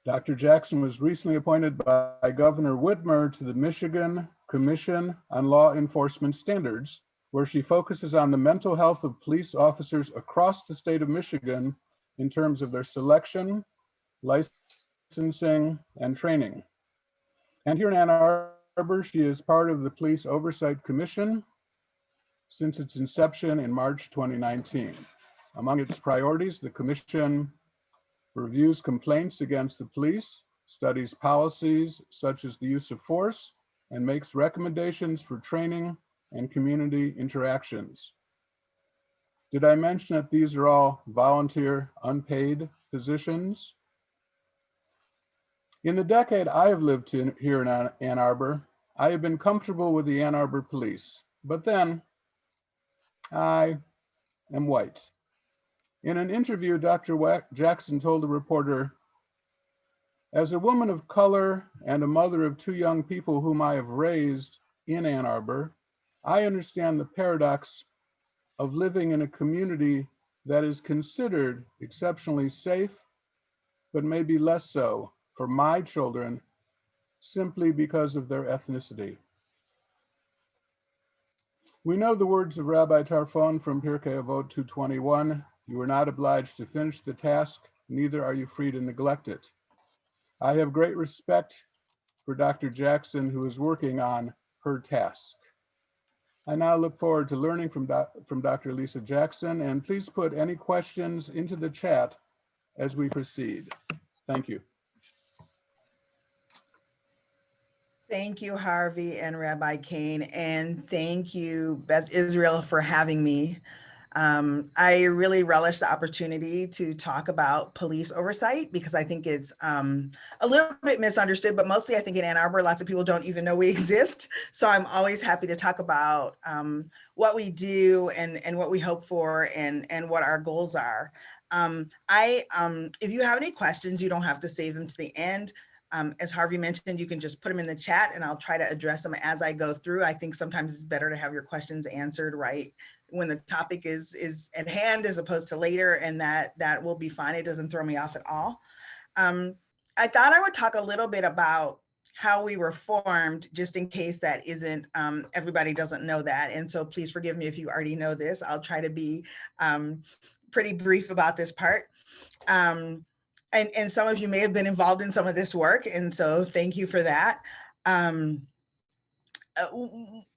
Dr. Jackson was recently appointed by Governor Whitmer to the Michigan Commission on Law Enforcement Standards, where she focuses on the mental health of police officers across the state of Michigan in terms of their selection, licensing, and training. And here in Ann Arbor, she is part of the Police Oversight Commission since its inception in March 2019. Among its priorities, the commission reviews complaints against the police, studies policies such as the use of force, and makes recommendations for training and community interactions. Did I mention that these are all volunteer, unpaid positions? In the decade I have lived here in Ann Arbor, I have been comfortable with the Ann Arbor Police, but then I am white. In an interview, Dr. Jackson told a reporter, "As a woman of color and a mother of two young people whom I have raised in Ann Arbor, I understand the paradox of living in a community that is considered exceptionally safe, but maybe less so for my children simply because of their ethnicity." We know the words of Rabbi Tarfon from Pirkei Avot 2:21, "You are not obliged to finish the task, neither are you free to neglect it." I have great respect for Dr. Jackson, who is working on her task. I now look forward to learning from Dr. Lisa Jackson, and please put any questions into the chat as we proceed. Thank you. Thank you, Harvey and Rabbi Kane, and thank you, Beth Israel, for having me. I really relish the opportunity to talk about police oversight because I think it's a little bit misunderstood, but mostly I think in Ann Arbor, lots of people don't even know we exist. So I'm always happy to talk about what we do and what we hope for and what our goals are. If you have any questions, you don't have to save them to the end. As Harvey mentioned, you can just put them in the chat and I'll try to address them as I go through. I think sometimes it's better to have your questions answered right when the topic is at hand as opposed to later, and that will be fine. It doesn't throw me off at all. I thought I would talk a little bit about how we were formed, just in case that isn't, everybody doesn't know that. And so please forgive me if you already know this. I'll try to be pretty brief about this part. And some of you may have been involved in some of this work, and so thank you for that.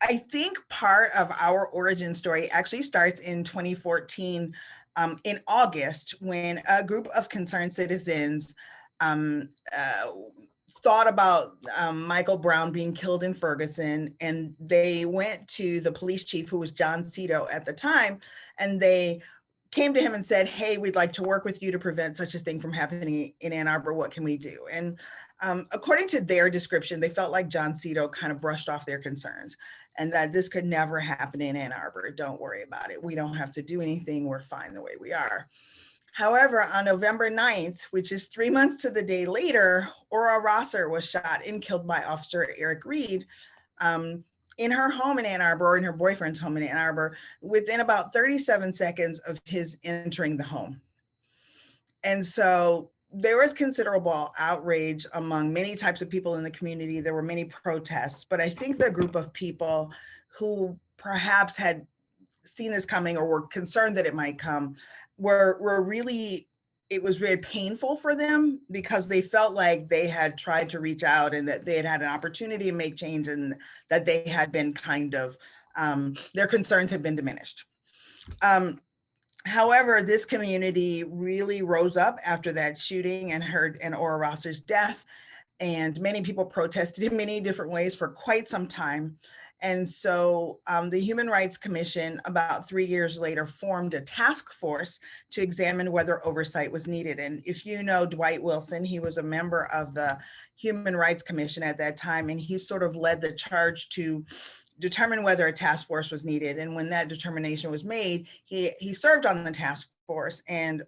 I think part of our origin story actually starts in 2014 in August, when a group of concerned citizens thought about Michael Brown being killed in Ferguson, and they went to the police chief, who was John Cito at the time, and they came to him and said, "Hey, we'd like to work with you to prevent such a thing from happening in Ann Arbor. What can we do?" And according to their description, they felt like John Cito kind of brushed off their concerns and that this could never happen in Ann Arbor. Don't worry about it. We don't have to do anything. We're fine the way we are. However, on November 9th, which is 3 months to the day later, Ora Rosser was shot and killed by Officer Eric Reed in her home in Ann Arbor, or in her boyfriend's home in Ann Arbor, within about 37 seconds of his entering the home. And so there was considerable outrage among many types of people in the community. There were many protests, but I think the group of people who perhaps had seen this coming or were concerned that it might come were really, it was very painful for them because they felt like they had tried to reach out and that they had had an opportunity to make change, and that they had been kind of, their concerns had been diminished. However, this community really rose up after that shooting and Ora Rosser's death, and many people protested in many different ways for quite some time. And so the Human Rights Commission, about 3 years later, formed a task force to examine whether oversight was needed. And if you know Dwight Wilson, he was a member of the Human Rights Commission at that time, and he sort of led the charge to determine whether a task force was needed. And when that determination was made, he served on the task force. And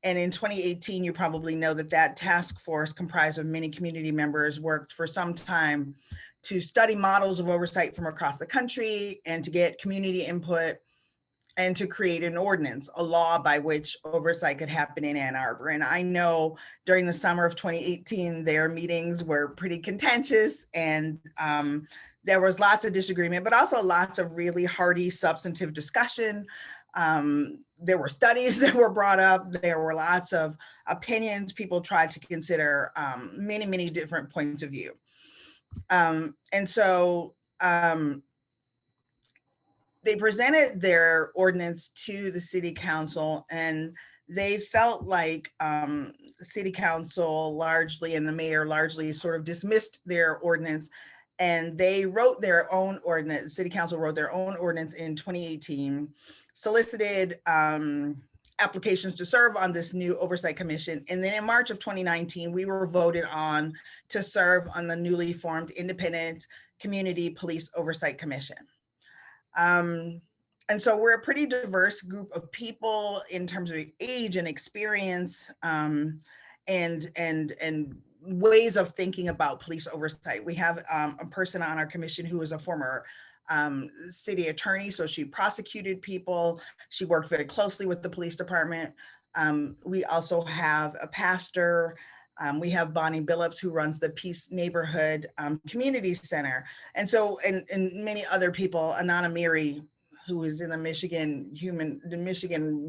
in 2018, you probably know that task force, comprised of many community members, worked for some time to study models of oversight from across the country and to get community input and to create an ordinance, a law by which oversight could happen in Ann Arbor. And I know during the summer of 2018, their meetings were pretty contentious, and there was lots of disagreement, but also lots of really hearty, substantive discussion. There were studies that were brought up. There were lots of opinions. People tried to consider many, many different points of view. And so they presented their ordinance to the city council, and they felt like the city council largely and the mayor largely sort of dismissed their ordinance, and they wrote their own ordinance. City council wrote their own ordinance in 2018, solicited applications to serve on this new oversight commission. And then in March of 2019, we were voted on to serve on the newly formed Independent Community Police Oversight Commission. And so we're a pretty diverse group of people in terms of age and experience, and ways of thinking about police oversight. We have a person on our commission who is a former city attorney, so she prosecuted people. She worked very closely with the police department. We also have a pastor. We have Bonnie Billups, who runs the Peace Neighborhood Community Center. And so, and many other people, Anana Miri, who is in the Michigan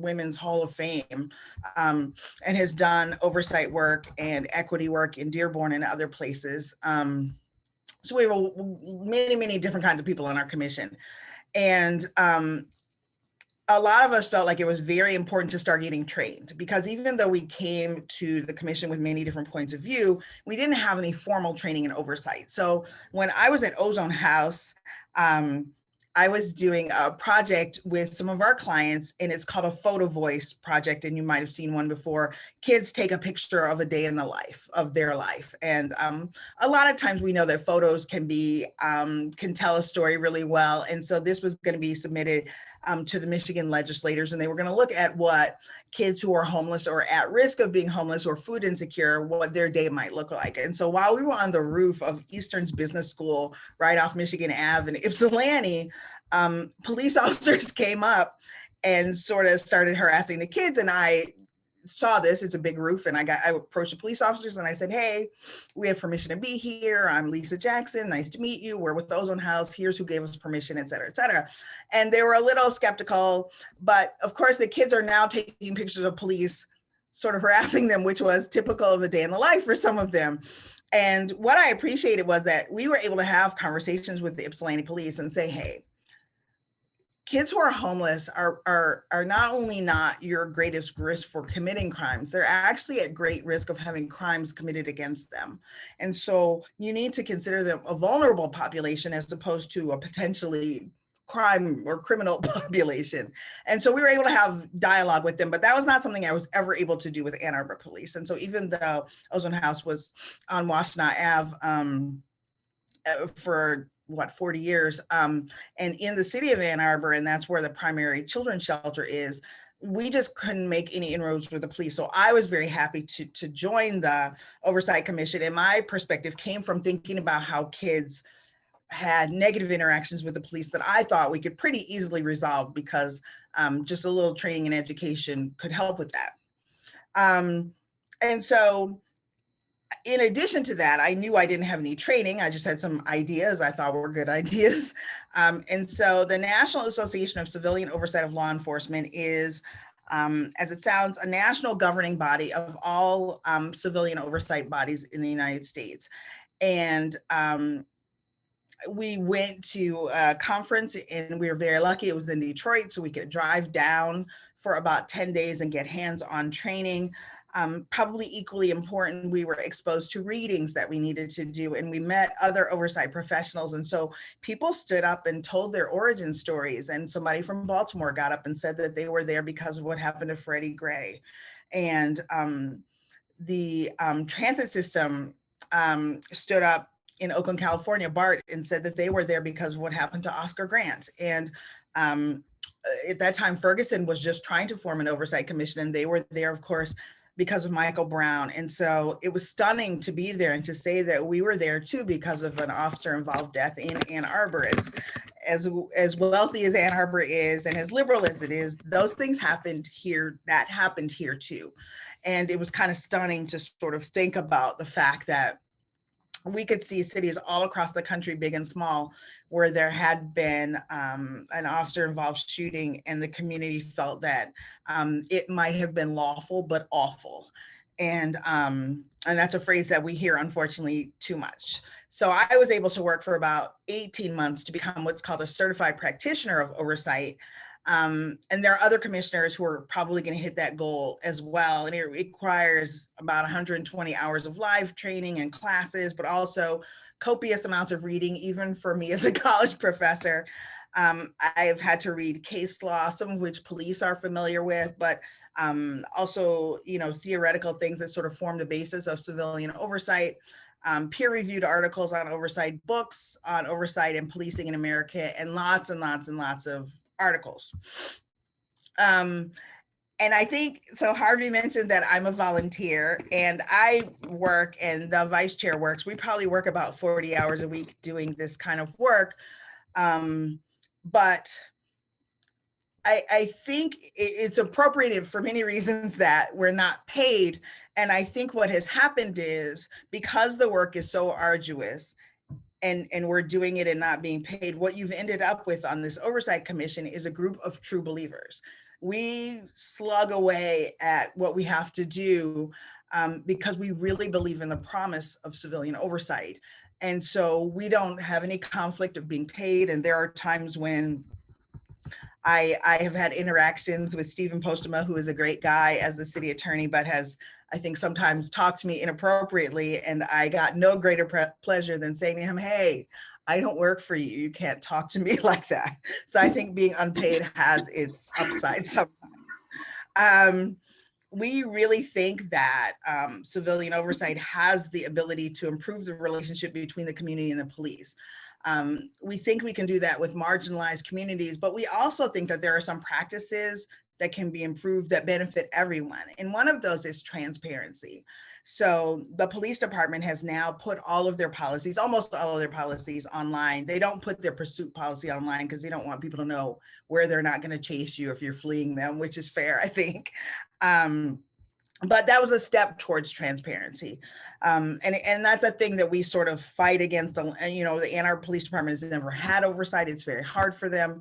Women's Hall of Fame, and has done oversight work and equity work in Dearborn and other places. So we have many, many different kinds of people on our commission. And a lot of us felt like it was very important to start getting trained, because even though we came to the commission with many different points of view, we didn't have any formal training in oversight. So when I was at Ozone House, I was doing a project with some of our clients, and it's called a Photovoice Project. And you might have seen one before. Kids take a picture of a day in the life of their life. And a lot of times we know that photos can tell a story really well. And so this was going to be submitted to the Michigan legislators, and they were going to look at what kids who are homeless or at risk of being homeless or food insecure, what their day might look like. And so while we were on the roof of Eastern's Business School right off Michigan Ave in Ypsilanti, police officers came up and sort of started harassing the kids. And I saw this, it's a big roof, and I approached the police officers and I said, hey, we have permission to be here. I'm Lisa Jackson, nice to meet you. We're with the Ozone House, here's who gave us permission, et cetera, et cetera. And they were a little skeptical, but of course the kids are now taking pictures of police sort of harassing them, which was typical of a day in the life for some of them. And what I appreciated was that we were able to have conversations with the Ypsilanti police and say, hey, kids who are homeless are not only not your greatest risk for committing crimes, they're actually at great risk of having crimes committed against them. And so you need to consider them a vulnerable population as opposed to a potentially crime or criminal population. And so we were able to have dialogue with them, but that was not something I was ever able to do with Ann Arbor Police. And so even though Ozone House was on Washtenaw Ave for 40 years, and in the city of Ann Arbor, and that's where the primary children's shelter is, we just couldn't make any inroads with the police. So I was very happy to join the Oversight Commission. And my perspective came from thinking about how kids had negative interactions with the police that I thought we could pretty easily resolve, because just a little training and education could help with that. And so in addition to that, I knew I didn't have any training. I just had some ideas I thought were good ideas. And so the National Association of Civilian Oversight of Law Enforcement is, as it sounds, a national governing body of all civilian oversight bodies in the United States. And we went to a conference, and we were very lucky. It was in Detroit, so we could drive down for about 10 days and get hands-on training. Probably equally important, we were exposed to readings that we needed to do, and we met other oversight professionals. And so people stood up and told their origin stories. And somebody from Baltimore got up and said that they were there because of what happened to Freddie Gray. And the transit system stood up in Oakland, California, BART, and said that they were there because of what happened to Oscar Grant. And at that time, Ferguson was just trying to form an oversight commission, and they were there, of course, because of Michael Brown. And so it was stunning to be there and to say that we were there too because of an officer involved death in Ann Arbor. as wealthy as Ann Arbor is and as liberal as it is, those things happened here. That happened here too. And it was kind of stunning to sort of think about the fact that we could see cities all across the country, big and small, where there had been an officer involved shooting and the community felt that it might have been lawful, but awful. And that's a phrase that we hear, unfortunately, too much. So I was able to work for about 18 months to become what's called a certified practitioner of oversight. And there are other commissioners who are probably going to hit that goal as well. And it requires about 120 hours of live training and classes, but also copious amounts of reading, even for me as a college professor. I've had to read case law, some of which police are familiar with, but also, theoretical things that sort of form the basis of civilian oversight, peer-reviewed articles on oversight, books on oversight and policing in America, and lots and lots and lots of articles. And I think, so Harvey mentioned that I'm a volunteer and I work and the vice chair works. We probably work about 40 hours a week doing this kind of work. But I think it's appropriate for many reasons that we're not paid. And I think what has happened is because the work is so arduous and we're doing it and not being paid, what you've ended up with on this oversight commission is a group of true believers. We slug away at what we have to do because we really believe in the promise of civilian oversight. And so we don't have any conflict of being paid. And there are times when I have had interactions with Stephen Postema, who is a great guy as the city attorney, but has, I think, sometimes talked to me inappropriately. And I got no greater pleasure than saying to him, hey, I don't work for you. You can't talk to me like that. So I think being unpaid has its upside sometimes. We really think that civilian oversight has the ability to improve the relationship between the community and the police. We think we can do that with marginalized communities, but we also think that there are some practices that can be improved that benefit everyone. And one of those is transparency. So the police department has now put all of their policies, almost all of their policies online. They don't put their pursuit policy online because they don't want people to know where they're not going to chase you if you're fleeing them, which is fair, I think. But that was a step towards transparency. And that's a thing that we sort of fight against. The Ann Arbor Police Department has never had oversight. It's very hard for them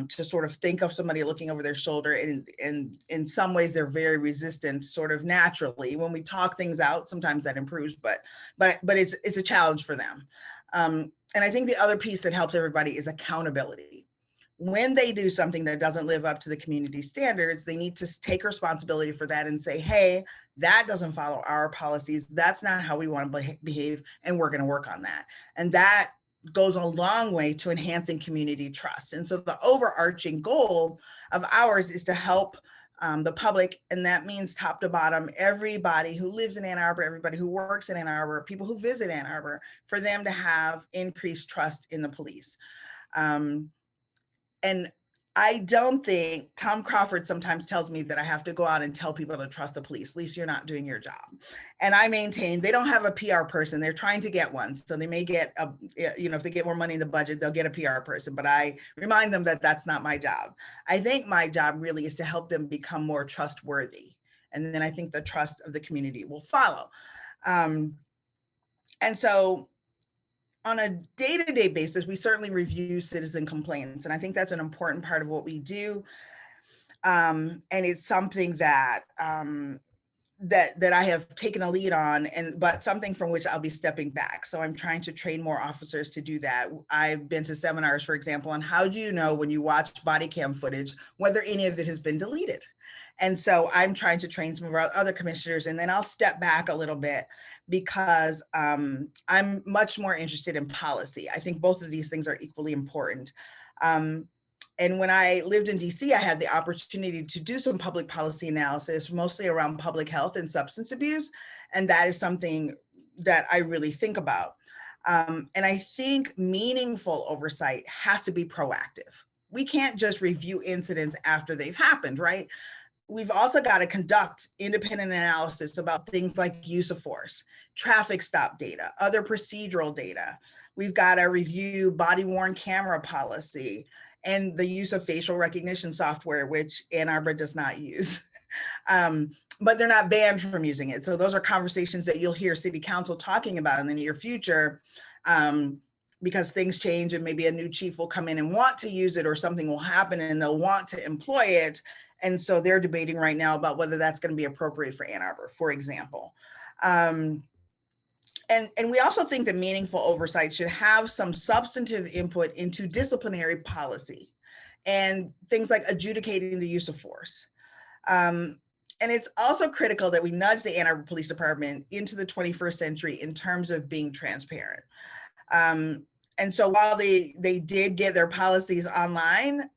to sort of think of somebody looking over their shoulder. And in some ways, they're very resistant sort of naturally. When we talk things out, sometimes that improves, but it's a challenge for them. And I think the other piece that helps everybody is accountability. When they do something that doesn't live up to the community standards, they need to take responsibility for that and say, hey, that doesn't follow our policies. That's not how we want to behave, and we're going to work on that. And that goes a long way to enhancing community trust. And so the overarching goal of ours is to help the public, and that means top to bottom, everybody who lives in Ann Arbor, everybody who works in Ann Arbor, people who visit Ann Arbor, for them to have increased trust in the police. And I don't think, Tom Crawford sometimes tells me that I have to go out and tell people to trust the police. Lisa, you're not doing your job. And I maintain they don't have a PR person. They're trying to get one. So they may get, if they get more money in the budget, they'll get a PR person. But I remind them that that's not my job. I think my job really is to help them become more trustworthy. And then I think the trust of the community will follow. And so on a day-to-day basis, we certainly review citizen complaints. And I think that's an important part of what we do. And it's something that that I have taken a lead on, but something from which I'll be stepping back. So I'm trying to train more officers to do that. I've been to seminars, for example, on how do you know when you watch body cam footage, whether any of it has been deleted. And so I'm trying to train some of our other commissioners, and then I'll step back a little bit because I'm much more interested in policy. I think both of these things are equally important. And when I lived in DC, I had the opportunity to do some public policy analysis, mostly around public health and substance abuse. And that is something that I really think about. And I think meaningful oversight has to be proactive. We can't just review incidents after they've happened, right? we've also got to conduct independent analysis about things like use of force, traffic stop data, other procedural data. We've got to review body-worn camera policy and the use of facial recognition software, which Ann Arbor does not use. But they're not banned from using it. So those are conversations that you'll hear City Council talking about in the near future, because things change and maybe a new chief will come in and want to use it, or something will happen and they'll want to employ it. And so they're debating right now about whether that's going to be appropriate for Ann Arbor, for example. And we also think that meaningful oversight should have some substantive input into disciplinary policy and things like adjudicating the use of force. And it's also critical that we nudge the Ann Arbor Police Department into the 21st century in terms of being transparent. And so while they did get their policies online,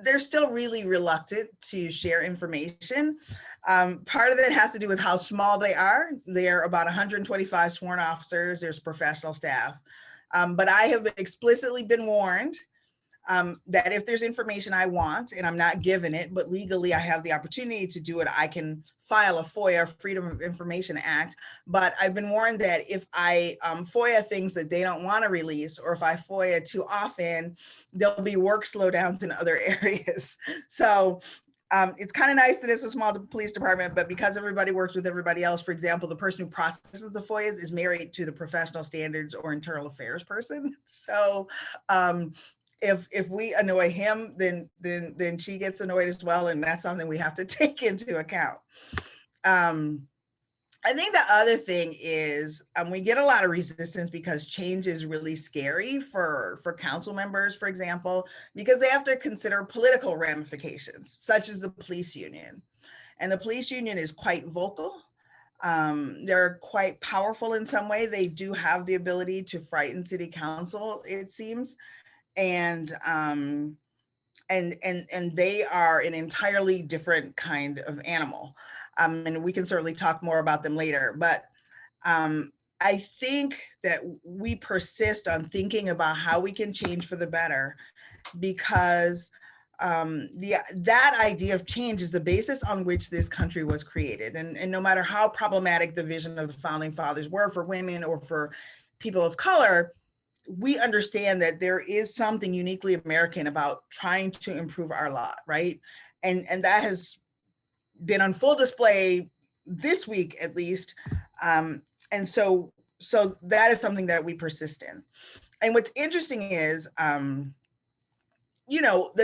they're still really reluctant to share information. Part of it has to do with how small they are. They're about 125 sworn officers, there's professional staff. But I have explicitly been warned that if there's information I want and I'm not given it, but legally I have the opportunity to do it, I can file a FOIA, Freedom of Information Act. But I've been warned that if I FOIA things that they don't want to release, or if I FOIA too often, there'll be work slowdowns in other areas. So it's kind of nice that it's a small police department, but because everybody works with everybody else, for example, the person who processes the FOIAs is married to the professional standards or internal affairs person. So if we annoy him, then she gets annoyed as well. And that's something we have to take into account. I think the other thing is we get a lot of resistance because change is really scary for council members, for example, because they have to consider political ramifications, such as the police union. And the police union is quite vocal. They're quite powerful in some way. They do have the ability to frighten city council, it seems. And they are an entirely different kind of animal. And we can certainly talk more about them later, but I think that we persist on thinking about how we can change for the better, because that idea of change is the basis on which this country was created. And no matter how problematic the vision of the founding fathers were for women or for people of color, we understand that there is something uniquely American about trying to improve our lot, right? And that has been on full display this week, at least. And so that is something that we persist in. And what's interesting is, the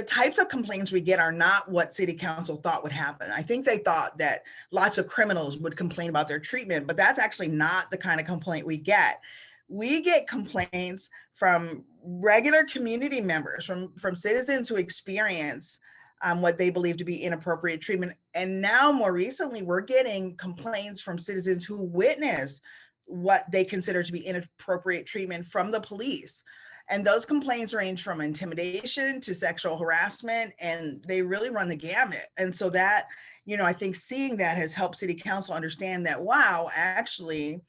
types of complaints we get are not what city council thought would happen. I think they thought that lots of criminals would complain about their treatment, but that's actually not the kind of complaint we get. We get complaints from regular community members, from citizens who experience what they believe to be inappropriate treatment. And now more recently, we're getting complaints from citizens who witness what they consider to be inappropriate treatment from the police. And those complaints range from intimidation to sexual harassment, and they really run the gamut. And so that, I think seeing that has helped city council understand that, wow, actually,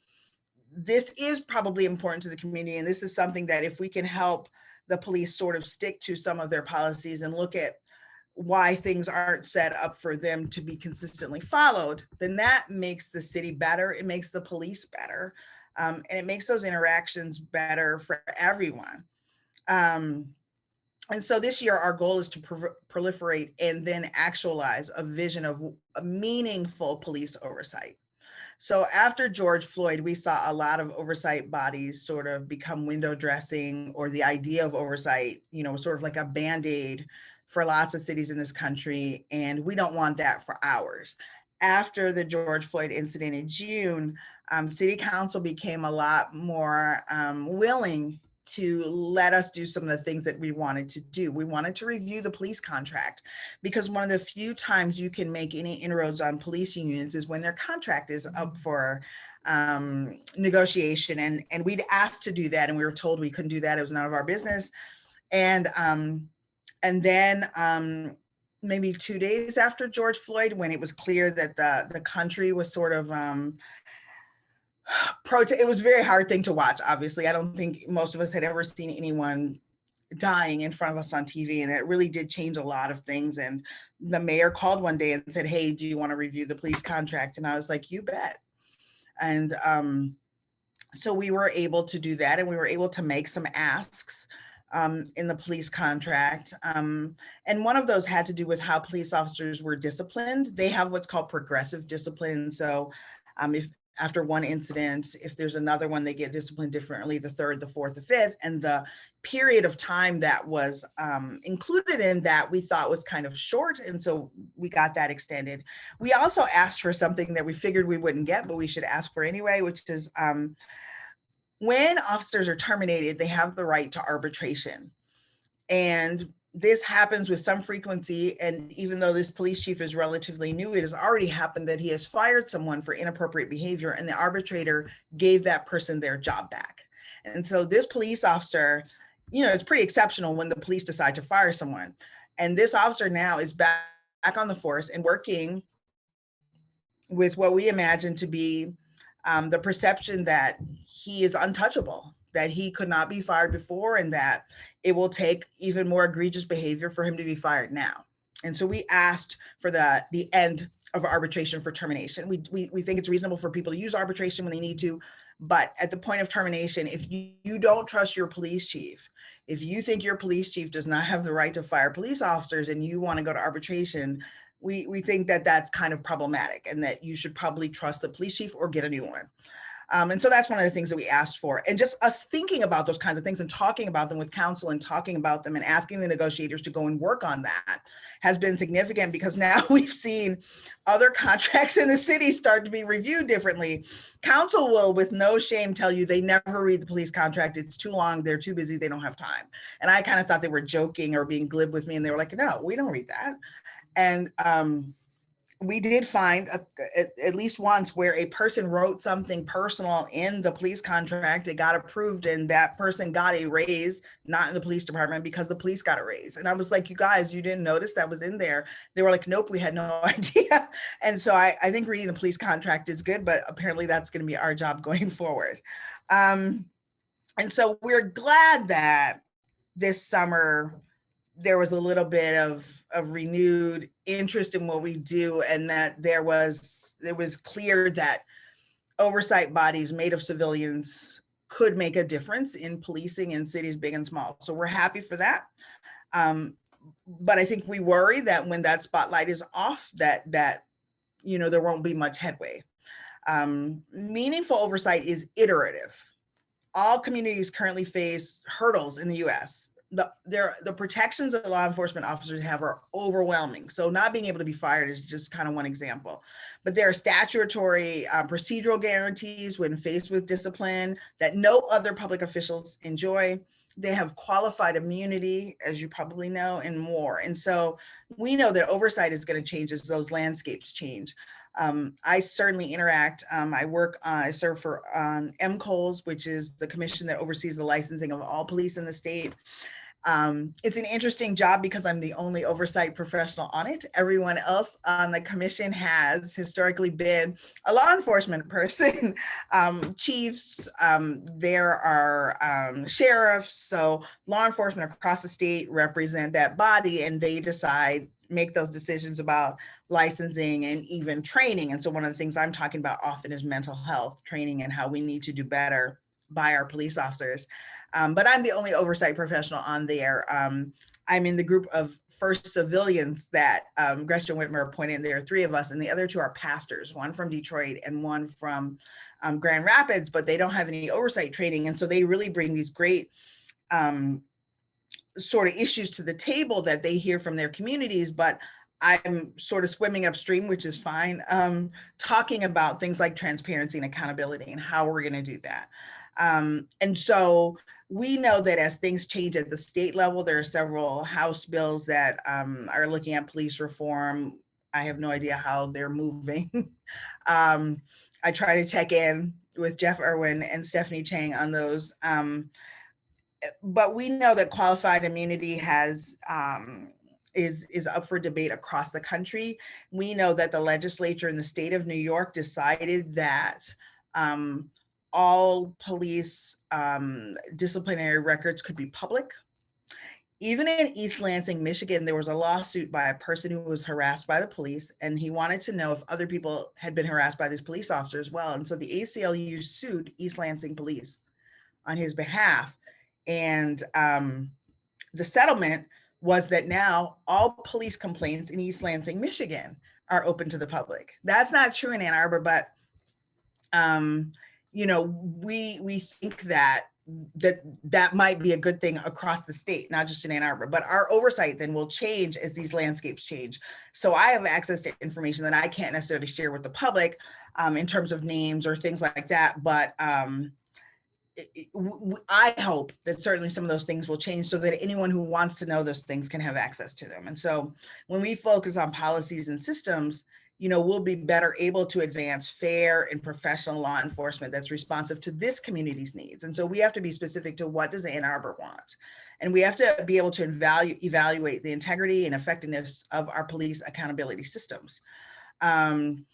this is probably important to the community. And this is something that if we can help the police sort of stick to some of their policies and look at why things aren't set up for them to be consistently followed, then that makes the city better. It makes the police better. And it makes those interactions better for everyone. And so this year, our goal is to proliferate and then actualize a vision of a meaningful police oversight. So after George Floyd, we saw a lot of oversight bodies sort of become window dressing, or the idea of oversight, sort of like a Band-Aid for lots of cities in this country. And we don't want that for ours. After the George Floyd incident in June, city council became a lot more willing to let us do some of the things that we wanted to do. We wanted to review the police contract, because one of the few times you can make any inroads on police unions is when their contract is up for negotiation. And we'd asked to do that, and we were told we couldn't do that. It was none of our business. And then maybe 2 days after George Floyd, when it was clear that the country was sort of it was a very hard thing to watch, obviously. I don't think most of us had ever seen anyone dying in front of us on TV. And it really did change a lot of things. And the mayor called one day and said, hey, do you want to review the police contract? And I was like, you bet. And so we were able to do that, and we were able to make some asks in the police contract. And one of those had to do with how police officers were disciplined. They have what's called progressive discipline. So if after one incident, if there's another one, they get disciplined differently, the third, the fourth, the fifth. And the period of time that was included in that we thought was kind of short. And so we got that extended. We also asked for something that we figured we wouldn't get, but we should ask for anyway, which is when officers are terminated, they have the right to arbitration. And this happens with some frequency. And even though this police chief is relatively new, it has already happened that he has fired someone for inappropriate behavior, and the arbitrator gave that person their job back. And so this police officer, you know, it's pretty exceptional when the police decide to fire someone. And this officer now is back on the force and working with what we imagine to be the perception that he is untouchable, that he could not be fired before, and that it will take even more egregious behavior for him to be fired now. And so we asked for the end of arbitration for termination. We think it's reasonable for people to use arbitration when they need to, but at the point of termination, if you don't trust your police chief, if you think your police chief does not have the right to fire police officers and you want to go to arbitration, we think that that's kind of problematic, and that you should probably trust the police chief or get a new one. And so that's one of the things that we asked for. And just us thinking about those kinds of things and talking about them with counsel and talking about them and asking the negotiators to go and work on that has been significant, because now we've seen other contracts in the city start to be reviewed differently. Counsel will, with no shame, tell you they never read the police contract. It's too long. They're too busy. They don't have time. And I kind of thought they were joking or being glib with me. And they were like, no, we don't read that. And we did find at least once where a person wrote something personal in the police contract, it got approved, and that person got a raise, not in the police department, because the police got a raise. And I was like, you guys, you didn't notice that was in there? They were like, nope, we had no idea. And so I think reading the police contract is good, but apparently that's going to be our job going forward. And so we're glad that this summer there was a little bit of renewed interest in what we do, and that it was clear that oversight bodies made of civilians could make a difference in policing in cities big and small. So we're happy for that. But I think we worry that when that spotlight is off, that you know, there won't be much headway. Meaningful oversight is iterative. All communities currently face hurdles in the US. The protections that law enforcement officers have are overwhelming. So not being able to be fired is just kind of one example. But there are statutory procedural guarantees when faced with discipline that no other public officials enjoy. They have qualified immunity, as you probably know, and more. And so we know that oversight is going to change as those landscapes change. I certainly interact. I serve for MCOLS, which is the commission that oversees the licensing of all police in the state. It's an interesting job because I'm the only oversight professional on it. Everyone else on the commission has historically been a law enforcement person, chiefs, there are sheriffs. So law enforcement across the state represent that body, and they make those decisions about licensing and even training. And so one of the things I'm talking about often is mental health training and how we need to do better by our police officers. But I'm the only oversight professional on there. I'm in the group of first civilians that Gretchen Whitmer appointed. There are 3 of us, and the other 2 are pastors, one from Detroit and one from Grand Rapids, but they don't have any oversight training. And so they really bring these great sort of issues to the table that they hear from their communities, but I'm sort of swimming upstream, which is fine, talking about things like transparency and accountability and how we're going to do that. And so we know that as things change at the state level, there are several House bills that are looking at police reform. I have no idea how they're moving. I try to check in with Jeff Irwin and Stephanie Chang on those. But we know that qualified immunity is up for debate across the country. We know that the legislature in the state of New York decided that all police disciplinary records could be public. even in East Lansing, Michigan, there was a lawsuit by a person who was harassed by the police, and he wanted to know if other people had been harassed by this police officer as well. And so the ACLU sued East Lansing police on his behalf. And the settlement was that now all police complaints in East Lansing, Michigan are open to the public. That's not true in Ann Arbor, but we think that might be a good thing across the state, not just in Ann Arbor, but our oversight then will change as these landscapes change. So I have access to information that I can't necessarily share with the public in terms of names or things like that. But I hope that certainly some of those things will change so that anyone who wants to know those things can have access to them. And so when we focus on policies and systems, we'll be better able to advance fair and professional law enforcement that's responsive to this community's needs. And so we have to be specific to what does Ann Arbor want? And we have to be able to evaluate the integrity and effectiveness of our police accountability systems. And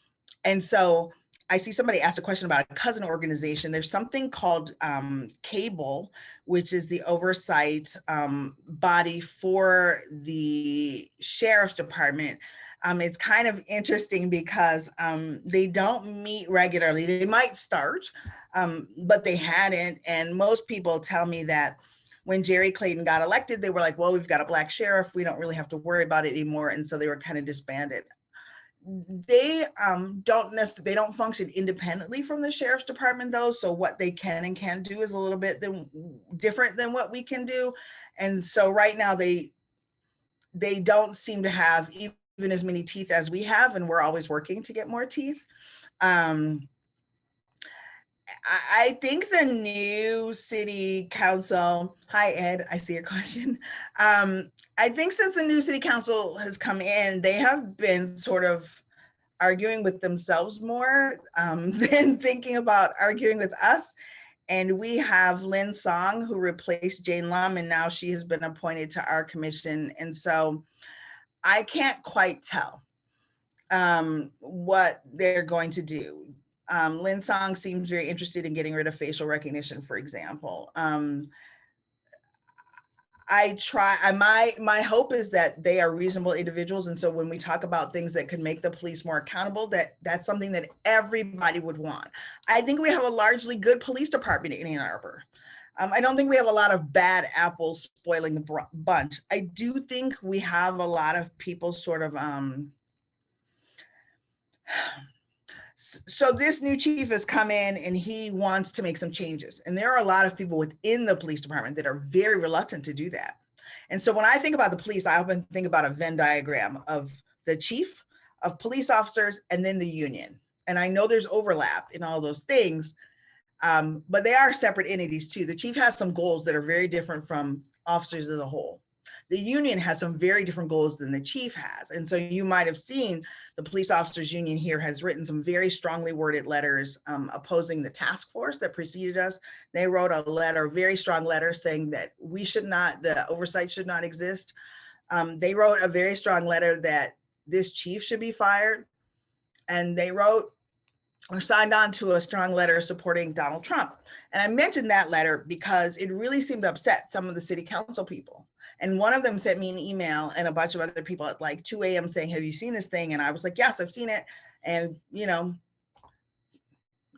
so I see somebody asked a question about a cousin organization. There's something called CABLE, which is the oversight body for the sheriff's department. It's kind of interesting because they don't meet regularly. They might start, but they hadn't. And most people tell me that when Jerry Clayton got elected, they were like, well, we've got a Black sheriff. We don't really have to worry about it anymore. And so they were kind of disbanded. They don't function independently from the sheriff's department though. So what they can and can't do is a little bit different than what we can do. And so right now they don't seem to have even as many teeth as we have, and we're always working to get more teeth. I think the new city council, hi Ed, I see your question. I think since the new city council has come in, they have been sort of arguing with themselves more than thinking about arguing with us. And we have Lynn Song, who replaced Jane Lum, and now she has been appointed to our commission. And so I can't quite tell what they're going to do. Lynn Song seems very interested in getting rid of facial recognition, for example. My hope is that they are reasonable individuals. And so when we talk about things that could make the police more accountable, that's something that everybody would want. I think we have a largely good police department in Ann Arbor. I don't think we have a lot of bad apples spoiling the bunch. I do think we have a lot of people sort of, so this new chief has come in and he wants to make some changes. And there are a lot of people within the police department that are very reluctant to do that. And so when I think about the police, I often think about a Venn diagram of the chief, of police officers, and then the union. And I know there's overlap in all those things, but they are separate entities too. The chief has some goals that are very different from officers as a whole. The union has some very different goals than the chief has. And so you might have seen the police officers union here has written some very strongly worded letters opposing the task force that preceded us. They wrote a very strong letter saying that the oversight should not exist. They wrote a very strong letter that this chief should be fired. And they wrote or signed on to a strong letter supporting Donald Trump. And I mentioned that letter because it really seemed to upset some of the city council people. And one of them sent me an email and a bunch of other people at like 2 a.m. saying, have you seen this thing? And I was like, yes, I've seen it. And,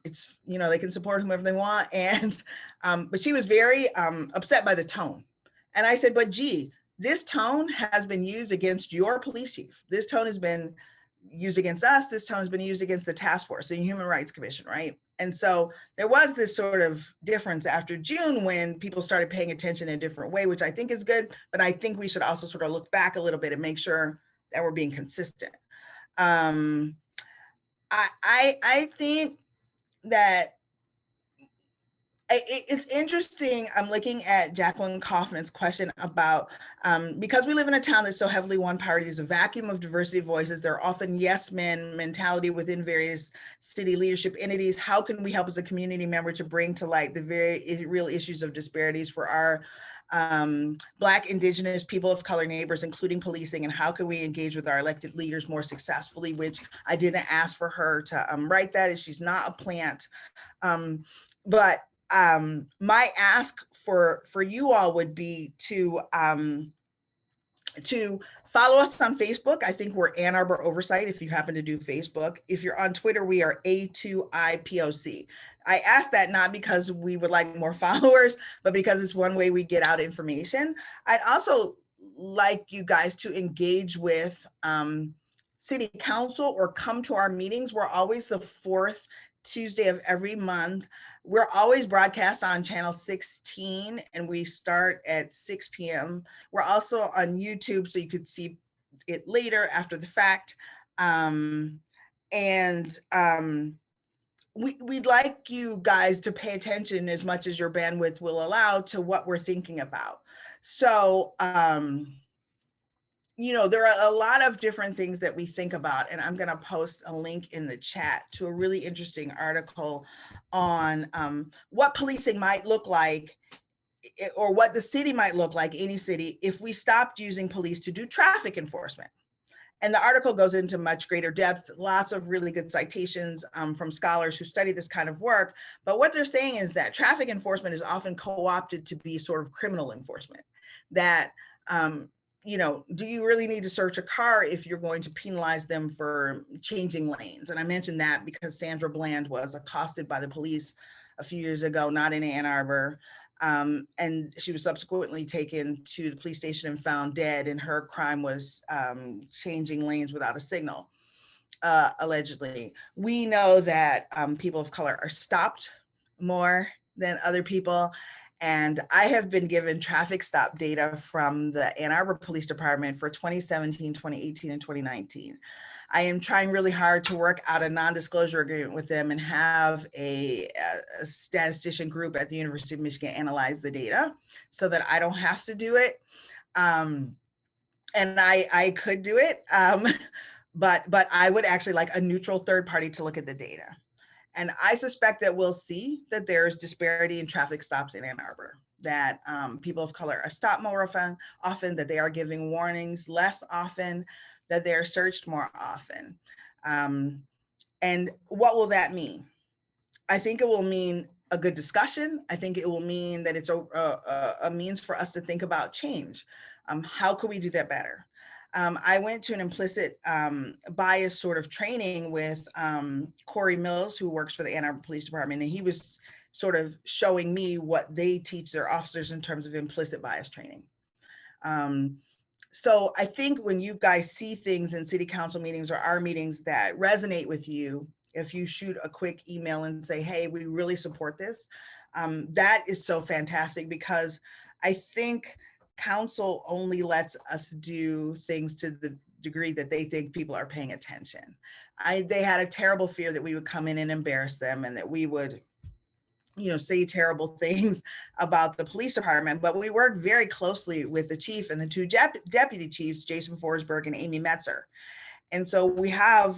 it's, they can support whomever they want. And, but she was very upset by the tone. And I said, but gee, this tone has been used against your police chief. This tone has been used against us. This tone has been used against the task force, the Human Rights Commission, right? And so there was this sort of difference after June when people started paying attention in a different way, which I think is good, but I think we should also sort of look back a little bit and make sure that we're being consistent. I think that it's interesting. I'm looking at Jacqueline Kaufman's question about, because we live in a town that's so heavily one party, there's a vacuum of diversity of voices. There are often yes men mentality within various city leadership entities. How can we help as a community member to bring to light the very real issues of disparities for our Black, Indigenous, people of color neighbors, including policing, and how can we engage with our elected leaders more successfully, which I didn't ask for her to write that, as she's not a plant. But my ask for you all would be to to follow us on Facebook. I think we're Ann Arbor Oversight if you happen to do Facebook. If you're on Twitter, we are A2IPOC. I asked that not because we would like more followers, but because it's one way we get out information. I'd also like you guys to engage with City Council or come to our meetings. We're always the fourth Tuesday of every month. We're always broadcast on channel 16 and we start at 6 p.m. We're also on YouTube, so you could see it later after the fact. We'd like you guys to pay attention as much as your bandwidth will allow to what we're thinking about. So, you know, there are a lot of different things that we think about, and I'm going to post a link in the chat to a really interesting article on what policing might look like, or what the city might look like, any city, if we stopped using police to do traffic enforcement. And the article goes into much greater depth, lots of really good citations from scholars who study this kind of work. But what they're saying is that traffic enforcement is often co-opted to be sort of criminal enforcement. That, you know, do you really need to search a car if you're going to penalize them for changing lanes? And I mentioned that because Sandra Bland was accosted by the police a few years ago, not in Ann Arbor. And she was subsequently taken to the police station and found dead, and her crime was changing lanes without a signal, allegedly. We know that people of color are stopped more than other people. And I have been given traffic stop data from the Ann Arbor Police Department for 2017, 2018, and 2019. I am trying really hard to work out a non-disclosure agreement with them and have a statistician group at the University of Michigan analyze the data so that I don't have to do it. And I could do it, but I would actually like a neutral third party to look at the data. And I suspect that we'll see that there's disparity in traffic stops in Ann Arbor, that people of color are stopped more often, that they are giving warnings less often, that they're searched more often. And what will that mean? I think it will mean a good discussion. I think it will mean that it's a means for us to think about change. How could we do that better? I went to an implicit bias sort of training with Corey Mills, who works for the Ann Arbor Police Department, and he was sort of showing me what they teach their officers in terms of implicit bias training. So I think when you guys see things in city council meetings or our meetings that resonate with you, if you shoot a quick email and say, hey, we really support this, that is so fantastic, because I think council only lets us do things to the degree that they think people are paying attention. They had a terrible fear that we would come in and embarrass them and that we would, you know, say terrible things about the police department, but we worked very closely with the chief and the two deputy chiefs, Jason Forsberg and Amy Metzer. And so we have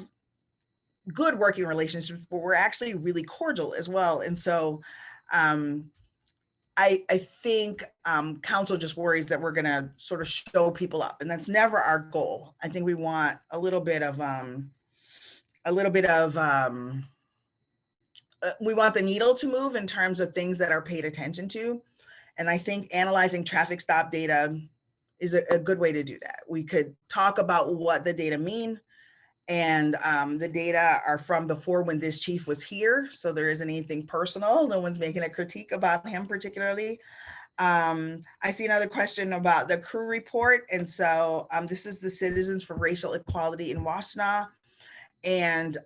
good working relationships, but we're actually really cordial as well. And so I think council just worries that we're gonna sort of show people up, and that's never our goal. I think we want a little bit of we want the needle to move in terms of things that are paid attention to. And I think analyzing traffic stop data is a good way to do that. We could talk about what the data mean. And the data are from before when this chief was here. So there isn't anything personal. No one's making a critique about him particularly. I see another question about the crew report. And so this is the Citizens for Racial Equality in Washtenaw. And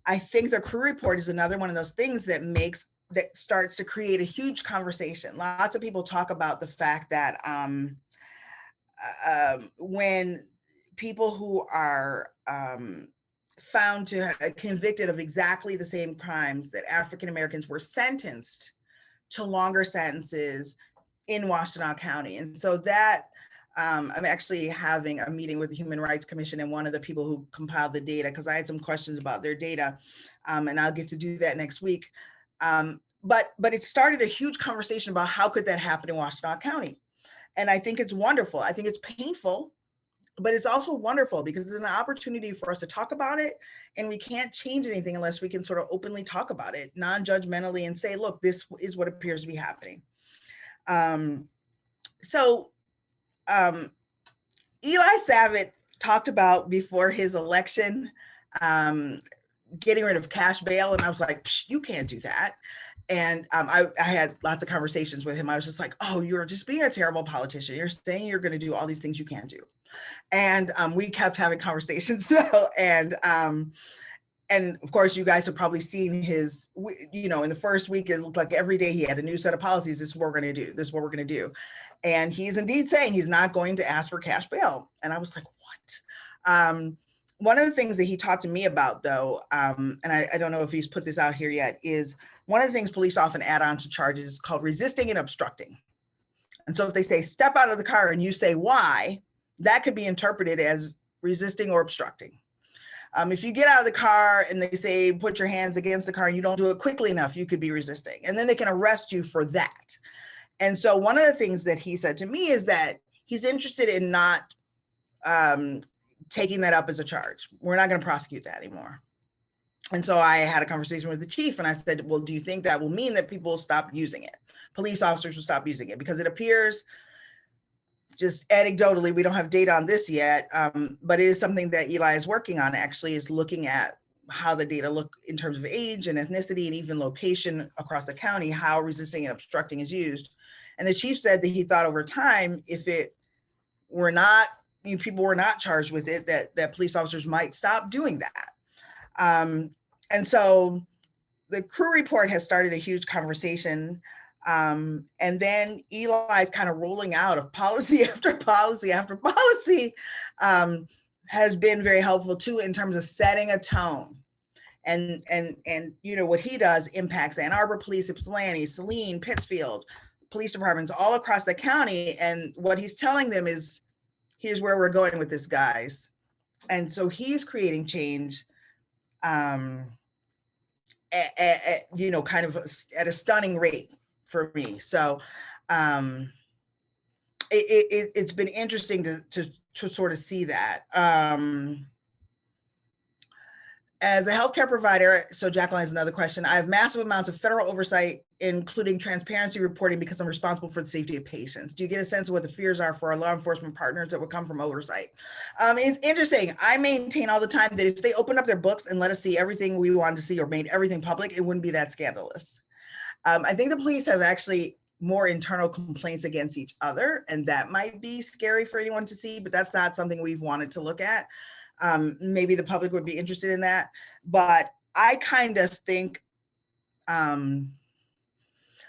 I think the crew report is another one of those things that starts to create a huge conversation. Lots of people talk about the fact that when people who are found to convicted of exactly the same crimes, that African Americans were sentenced to longer sentences in Washtenaw County. And so that I'm actually having a meeting with the Human Rights Commission and one of the people who compiled the data, because I had some questions about their data, and I'll get to do that next week. But it started a huge conversation about how could that happen in Washtenaw County. And I think it's wonderful. I think it's painful, but it's also wonderful because it's an opportunity for us to talk about it. And we can't change anything unless we can sort of openly talk about it non-judgmentally and say, look, this is what appears to be happening. Eli Savit talked about before his election, getting rid of cash bail. And I was like, you can't do that. And I had lots of conversations with him. I was just like, oh, you're just being a terrible politician. You're saying you're going to do all these things you can't do. And we kept having conversations. And of course, you guys have probably seen his, in the first week, it looked like every day he had a new set of policies. This is what we're going to do. This is what we're going to do. And he's indeed saying he's not going to ask for cash bail. And I was like, what? One of the things that he talked to me about, though, and I don't know if he's put this out here yet, is one of the things police often add on to charges is called resisting and obstructing. And so if they say, step out of the car, and you say, why, that could be interpreted as resisting or obstructing. If you get out of the car and they say, put your hands against the car and you don't do it quickly enough, you could be resisting. And then they can arrest you for that. And so one of the things that he said to me is that he's interested in not taking that up as a charge. We're not going to prosecute that anymore. And so I had a conversation with the chief and I said, well, do you think that will mean that people will stop using it? Police officers will stop using it? Because it appears, just anecdotally, we don't have data on this yet, but it is something that Eli is working on, actually, is looking at how the data look in terms of age and ethnicity and even location across the county, how resisting and obstructing is used. And the chief said that he thought over time, if it were not, people were not charged with it, that police officers might stop doing that. And so the crew report has started a huge conversation. And then Eli's kind of rolling out of policy after policy after policy has been very helpful too, in terms of setting a tone. And what he does impacts Ann Arbor Police, Ypsilanti, Saline, Pittsfield, police departments all across the county. And what he's telling them is, here's where we're going with this, guys. And so he's creating change, kind of at a stunning rate for me. So it's been interesting to sort of see that. As a healthcare provider, so Jacqueline has another question. I have massive amounts of federal oversight, including transparency reporting, because I'm responsible for the safety of patients. Do you get a sense of what the fears are for our law enforcement partners that would come from oversight? It's interesting. I maintain all the time that if they opened up their books and let us see everything we wanted to see or made everything public, it wouldn't be that scandalous. I think the police have actually more internal complaints against each other, and that might be scary for anyone to see, but that's not something we've wanted to look at. Maybe the public would be interested in that, but I kind of think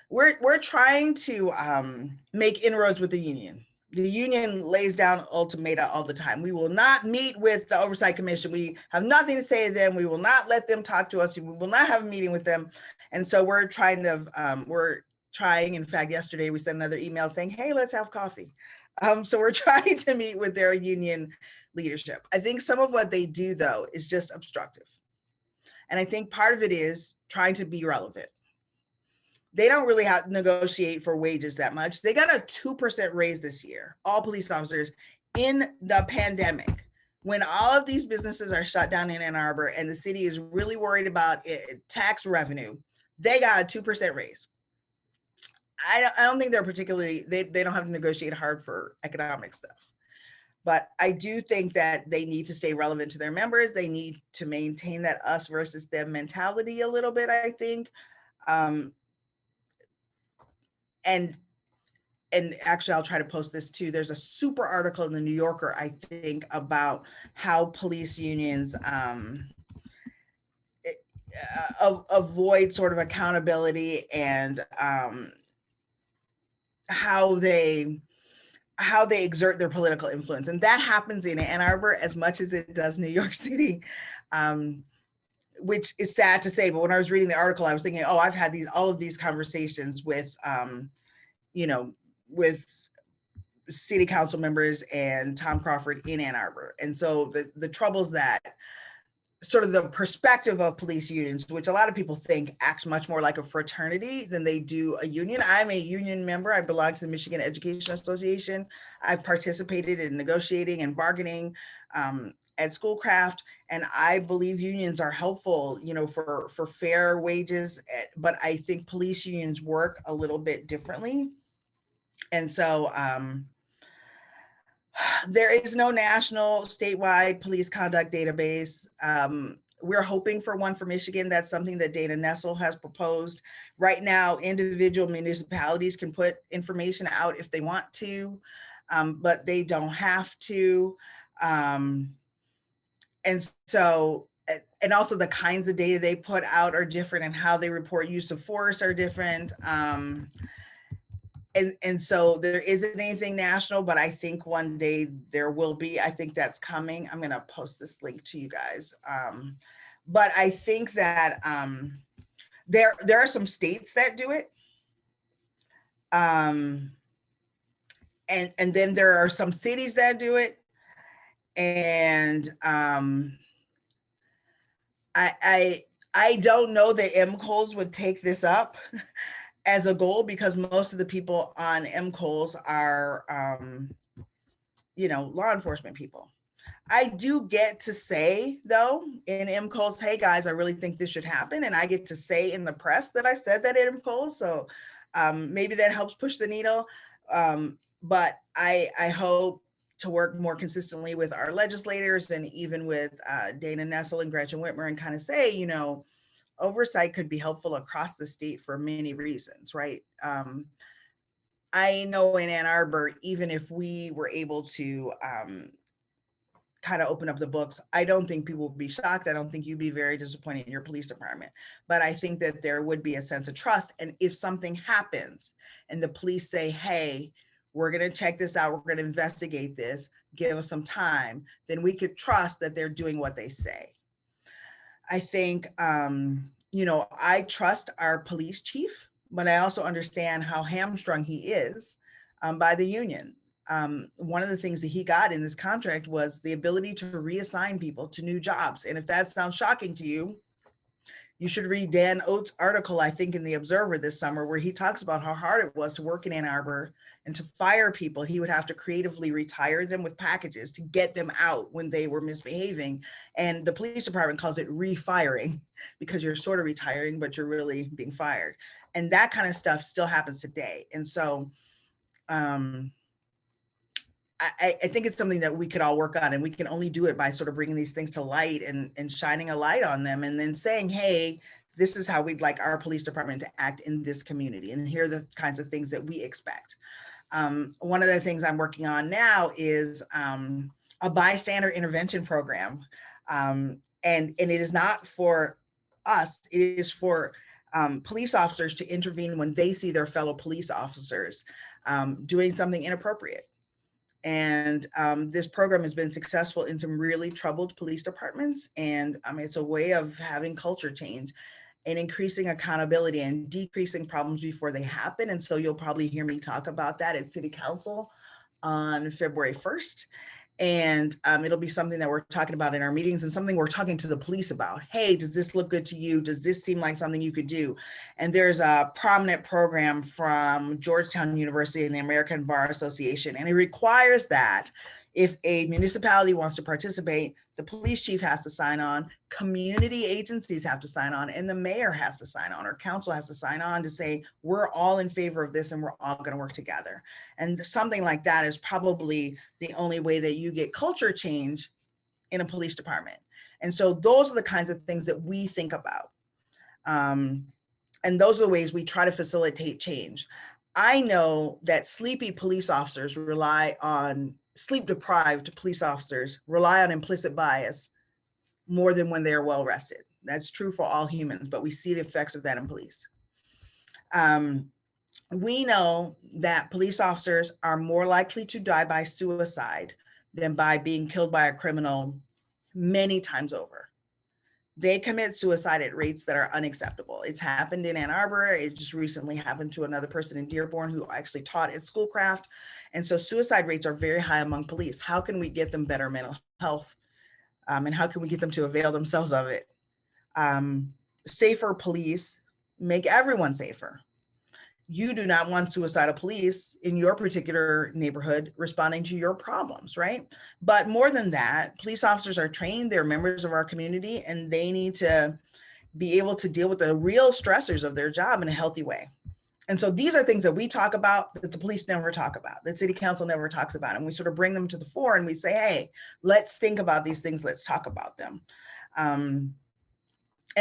we're trying to make inroads with the union. The union lays down ultimata all the time. We will not meet with the Oversight Commission. We have nothing to say to them. We will not let them talk to us. We will not have a meeting with them. And so we're trying, in fact, yesterday we sent another email saying, hey, let's have coffee. So we're trying to meet with their union leadership. I think some of what they do, though, is just obstructive. And I think part of it is trying to be relevant. They don't really have to negotiate for wages that much. They got a 2% raise this year, all police officers, in the pandemic, when all of these businesses are shut down in Ann Arbor and the city is really worried about tax revenue. They got a 2% raise. I don't think they're particularly, they don't have to negotiate hard for economic stuff. But I do think that they need to stay relevant to their members. They need to maintain that us versus them mentality a little bit, I think. And actually, I'll try to post this too. There's a super article in the New Yorker, I think, about how police unions avoid sort of accountability and how they exert their political influence. And that happens in Ann Arbor as much as it does New York City, which is sad to say. But when I was reading the article, I was thinking, oh, I've had all of these conversations with, with city council members and Tom Crawford in Ann Arbor. And so the troubles that sort of the perspective of police unions, which a lot of people think acts much more like a fraternity than they do a union. I'm a union member. I belong to the Michigan Education Association. I've participated in negotiating and bargaining at Schoolcraft, and I believe unions are helpful, for fair wages. But I think police unions work a little bit differently, and so There is no national statewide police conduct database. We're hoping for one for Michigan. That's something that Dana Nessel has proposed. Right now, individual municipalities can put information out if they want to, but they don't have to. And so, and also the kinds of data they put out are different, and how they report use of force are different. And so there isn't anything national, but I think one day there will be. I think that's coming. I'm going to post this link to you guys. But I think that there are some states that do it. And then there are some cities that do it. And I don't know that MCOs would take this up as a goal, because most of the people on MCOs are, law enforcement people. I do get to say, though, in MCOs, hey guys, I really think this should happen. And I get to say in the press that I said that in MCOs. So maybe that helps push the needle. But I hope to work more consistently with our legislators, and even with Dana Nessel and Gretchen Whitmer, and kind of say, oversight could be helpful across the state for many reasons, right? I know in Ann Arbor, even if we were able to kind of open up the books, I don't think people would be shocked. I don't think you'd be very disappointed in your police department, but I think that there would be a sense of trust. And if something happens and the police say, hey, we're going to check this out, we're going to investigate this, give us some time, then we could trust that they're doing what they say. I think, I trust our police chief, but I also understand how hamstrung he is by the union. One of the things that he got in this contract was the ability to reassign people to new jobs. And if that sounds shocking to you, you should read Dan Oates' article, I think, in the Observer this summer, where he talks about how hard it was to work in Ann Arbor, and to fire people. He would have to creatively retire them with packages to get them out when they were misbehaving. And the police department calls it refiring, because you're sort of retiring, but you're really being fired. And that kind of stuff still happens today. And so I think it's something that we could all work on, and we can only do it by sort of bringing these things to light and shining a light on them, and then saying, hey, this is how we'd like our police department to act in this community, and here are the kinds of things that we expect. One of the things I'm working on now is a bystander intervention program. And it is not for us, it is for police officers to intervene when they see their fellow police officers doing something inappropriate. And this program has been successful in some really troubled police departments. And it's a way of having culture change and increasing accountability and decreasing problems before they happen. And so you'll probably hear me talk about that at City Council on February 1st. And it'll be something that we're talking about in our meetings, and something we're talking to the police about. Hey, does this look good to you? Does this seem like something you could do? And there's a prominent program from Georgetown University and the American Bar Association, and it requires that if a municipality wants to participate, the police chief has to sign on, community agencies have to sign on, and the mayor has to sign on, or council has to sign on to say, we're all in favor of this and we're all going to work together. And something like that is probably the only way that you get culture change in a police department. And so those are the kinds of things that we think about. And those are the ways we try to facilitate change. I know that sleep-deprived police officers rely on implicit bias more than when they are well rested. That's true for all humans, but we see the effects of that in police. We know that police officers are more likely to die by suicide than by being killed by a criminal many times over. They commit suicide at rates that are unacceptable. It's happened in Ann Arbor. It just recently happened to another person in Dearborn who actually taught at Schoolcraft. And so suicide rates are very high among police. How can we get them better mental health? And how can we get them to avail themselves of it? Safer police make everyone safer. You do not want suicidal police in your particular neighborhood responding to your problems, right? But more than that, police officers are trained, they're members of our community, and they need to be able to deal with the real stressors of their job in a healthy way. And so these are things that we talk about that the police never talk about, that city council never talks about. And we sort of bring them to the fore and we say, hey, let's think about these things. Let's talk about them. And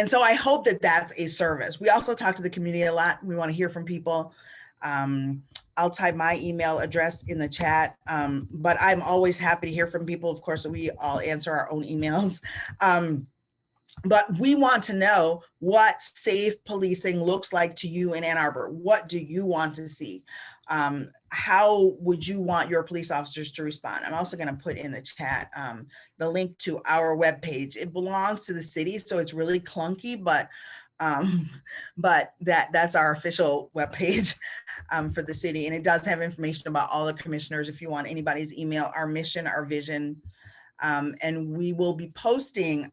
so I hope that that's a service. We also talk to the community a lot. We want to hear from people. I'll type my email address in the chat, but I'm always happy to hear from people. Of course, we all answer our own emails. But we want to know what safe policing looks like to you in Ann Arbor. What do you want to see? How would you want your police officers to respond? I'm also going to put in the chat the link to our webpage. It belongs to the city, so it's really clunky, but that's our official webpage for the city. And it does have information about all the commissioners if you want anybody's email, our mission, our vision. And we will be posting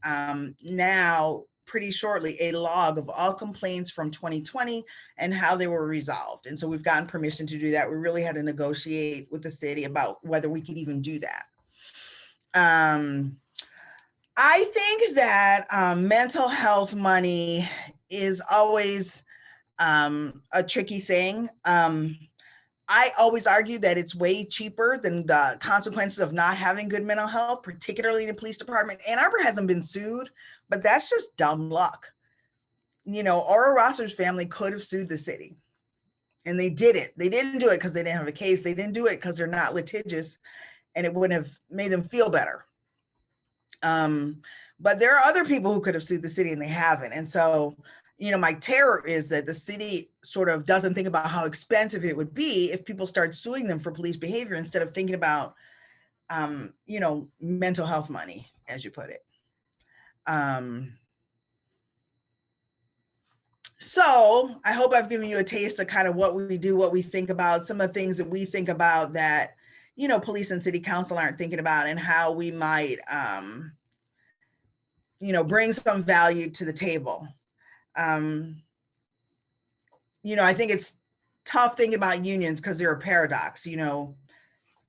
now pretty shortly a log of all complaints from 2020 and how they were resolved. And so we've gotten permission to do that. We really had to negotiate with the city about whether we could even do that. I think that mental health money is always a tricky thing. I always argue that it's way cheaper than the consequences of not having good mental health, particularly in the police department. Ann Arbor hasn't been sued, but that's just dumb luck. You know, Aura Rosser's family could have sued the city and they didn't. They didn't do it because they didn't have a case. They didn't do it because they're not litigious and it wouldn't have made them feel better. But there are other people who could have sued the city and they haven't. And so, you know, my terror is that the city sort of doesn't think about how expensive it would be if people start suing them for police behavior instead of thinking about, you know, mental health money, as you put it. So I hope I've given you a taste of kind of what we do, what we think about, some of the things that we think about that, you know, police and city council aren't thinking about, and how we might, you know, bring some value to the table. You know, I think it's tough thinking about unions because they're a paradox. You know,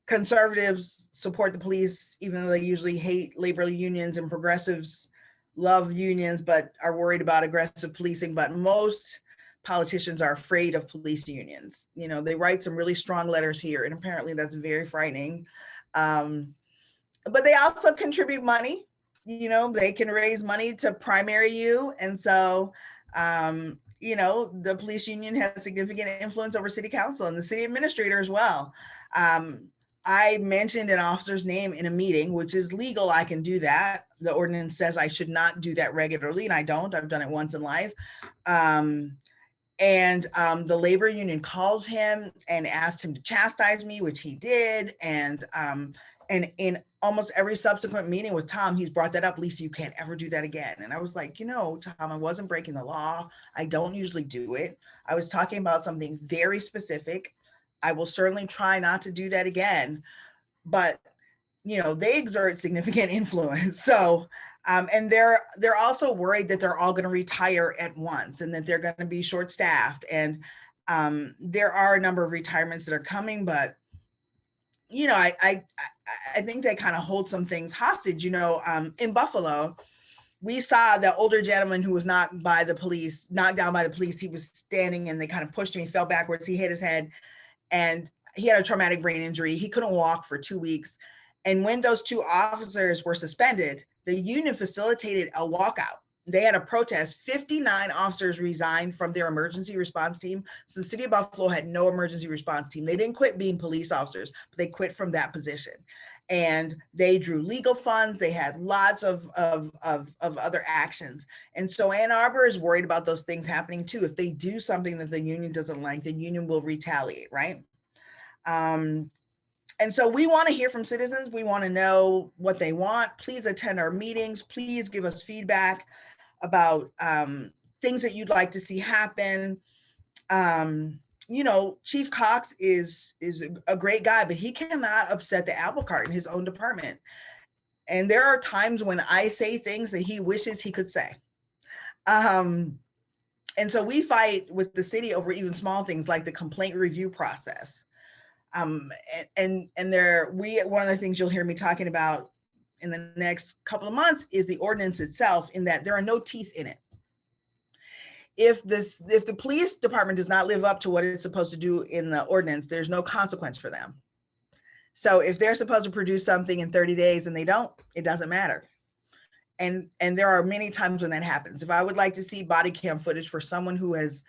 conservatives support the police, even though they usually hate labor unions, and progressives love unions, but are worried about aggressive policing. But most politicians are afraid of police unions. You know, they write some really strong letters here, and apparently that's very frightening. But they also contribute money. You know, they can raise money to primary you. And so, you know, the police union has significant influence over city council and the city administrator as well. I mentioned an officer's name in a meeting, which is legal. I can do that. The ordinance says I should not do that regularly, and I don't. I've done it once in life. And the labor union called him and asked him to chastise me, which he did. And in almost every subsequent meeting with Tom, he's brought that up. Lisa, you can't ever do that again. And I was like, you know, Tom, I wasn't breaking the law. I don't usually do it. I was talking about something very specific. I will certainly try not to do that again. But, you know, they exert significant influence. So, and they're also worried that they're all going to retire at once and that they're going to be short-staffed. And there are a number of retirements that are coming, but you know, I think they kind of hold some things hostage. You know, in Buffalo, we saw the older gentleman who was knocked down by the police. He was standing and they kind of pushed him. He fell backwards. He hit his head and he had a traumatic brain injury. He couldn't walk for 2 weeks. And when those two officers were suspended, the union facilitated a walkout. They had a protest. 59 officers resigned from their emergency response team. So the city of Buffalo had no emergency response team. They didn't quit being police officers, but they quit from that position. And they drew legal funds. They had lots of other actions. And so Ann Arbor is worried about those things happening too. If they do something that the union doesn't like, the union will retaliate, right? And so we want to hear from citizens. We want to know what they want. Please attend our meetings. Please give us feedback about things that you'd like to see happen. You know, Chief Cox is a great guy, but he cannot upset the apple cart in his own department. And there are times when I say things that he wishes he could say. And so we fight with the city over even small things like the complaint review process. And one of the things you'll hear me talking about in the next couple of months is the ordinance itself, in that there are no teeth in it. if the police department does not live up to what it's supposed to do in the ordinance, there's no consequence for them. So if they're supposed to produce something in 30 days and they don't, it doesn't matter. And there are many times when that happens. If I would like to see body cam footage for someone who has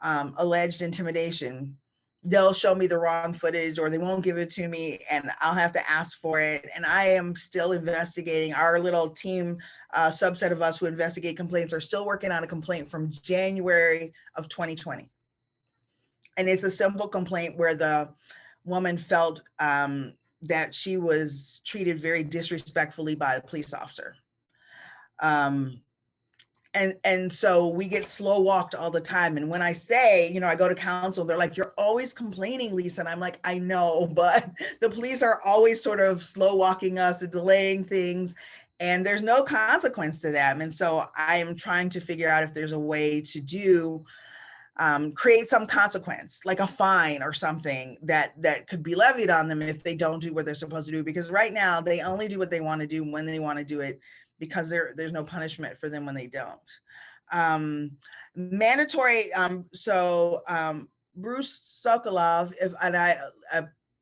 alleged intimidation, they'll show me the wrong footage or they won't give it to me and I'll have to ask for it. And I am still investigating. Our little team, subset of us who investigate complaints, are still working on a complaint from January of 2020. And it's a simple complaint where the woman felt that she was treated very disrespectfully by a police officer. And so we get slow walked all the time. And when I say, I go to counsel, they're like, you're always complaining, Lisa. And I'm like, I know, but the police are always sort of slow walking us and delaying things. And there's no consequence to them. And so I'm trying to figure out if there's a way to create some consequence, like a fine or something that could be levied on them if they don't do what they're supposed to do. Because right now they only do what they want to do when they want to do it, because there's no punishment for them when they don't. Mandatory, Bruce Sokolov, and I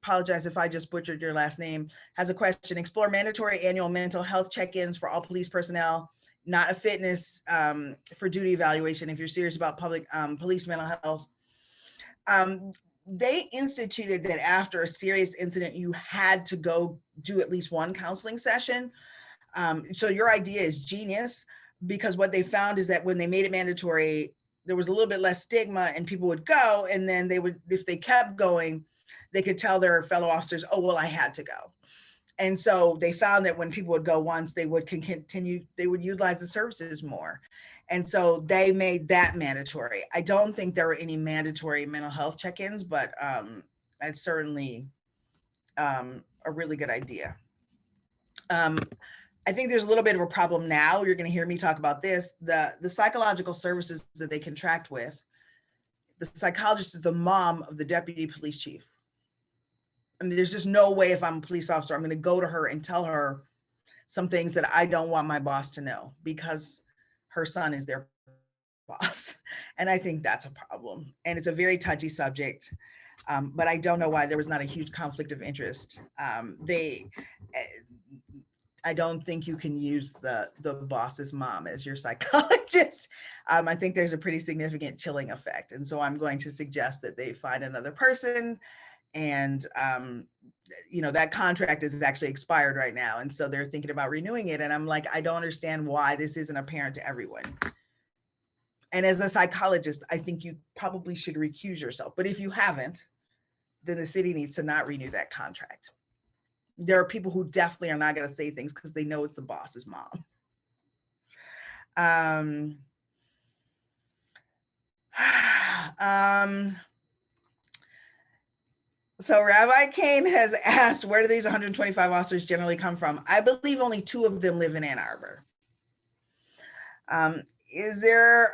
apologize if I just butchered your last name, has a question. Explore mandatory annual mental health check-ins for all police personnel, not a fitness for duty evaluation if you're serious about police mental health. They instituted that after a serious incident, you had to go do at least one counseling session. So your idea is genius, because what they found is that when they made it mandatory, there was a little bit less stigma and people would go, and then they would, if they kept going, they could tell their fellow officers, oh, well, I had to go. And so they found that when people would go once, they would continue, they would utilize the services more. And so they made that mandatory. I don't think there were any mandatory mental health check-ins, but that's certainly a really good idea. I think there's a little bit of a problem now. You're going to hear me talk about this. The psychological services that they contract with, the psychologist is the mom of the deputy police chief. I mean, there's just no way, if I'm a police officer, I'm going to go to her and tell her some things that I don't want my boss to know, because her son is their boss. And I think that's a problem. And it's a very touchy subject. But I don't know why there was not a huge conflict of interest. I don't think you can use the boss's mom as your psychologist. I think there's a pretty significant chilling effect. And so I'm going to suggest that they find another person. And, that contract is actually expired right now. And so they're thinking about renewing it. And I'm like, I don't understand why this isn't apparent to everyone. And as a psychologist, I think you probably should recuse yourself. But if you haven't, then the city needs to not renew that contract. There are people who definitely are not going to say things because they know it's the boss's mom. So Rabbi Kane has asked, where do these 125 officers generally come from? I believe only 2 of them live in Ann Arbor. Is there